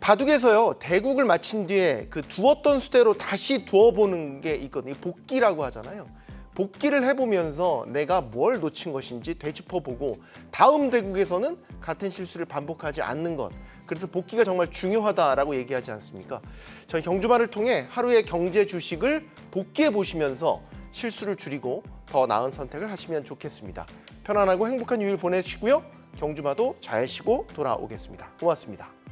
바둑에서요, 대국을 마친 뒤에 그 두었던 수대로 다시 두어보는 게 있거든요. 복기라고 하잖아요. 복기를 해보면서 내가 뭘 놓친 것인지 되짚어보고 다음 대국에서는 같은 실수를 반복하지 않는 것. 그래서 복기가 정말 중요하다라고 얘기하지 않습니까? 저희 경주마를 통해 하루의 경제 주식을 복기해 보시면서 실수를 줄이고 더 나은 선택을 하시면 좋겠습니다. 편안하고 행복한 휴일 보내시고요. 경주마도 잘 쉬고 돌아오겠습니다. 고맙습니다.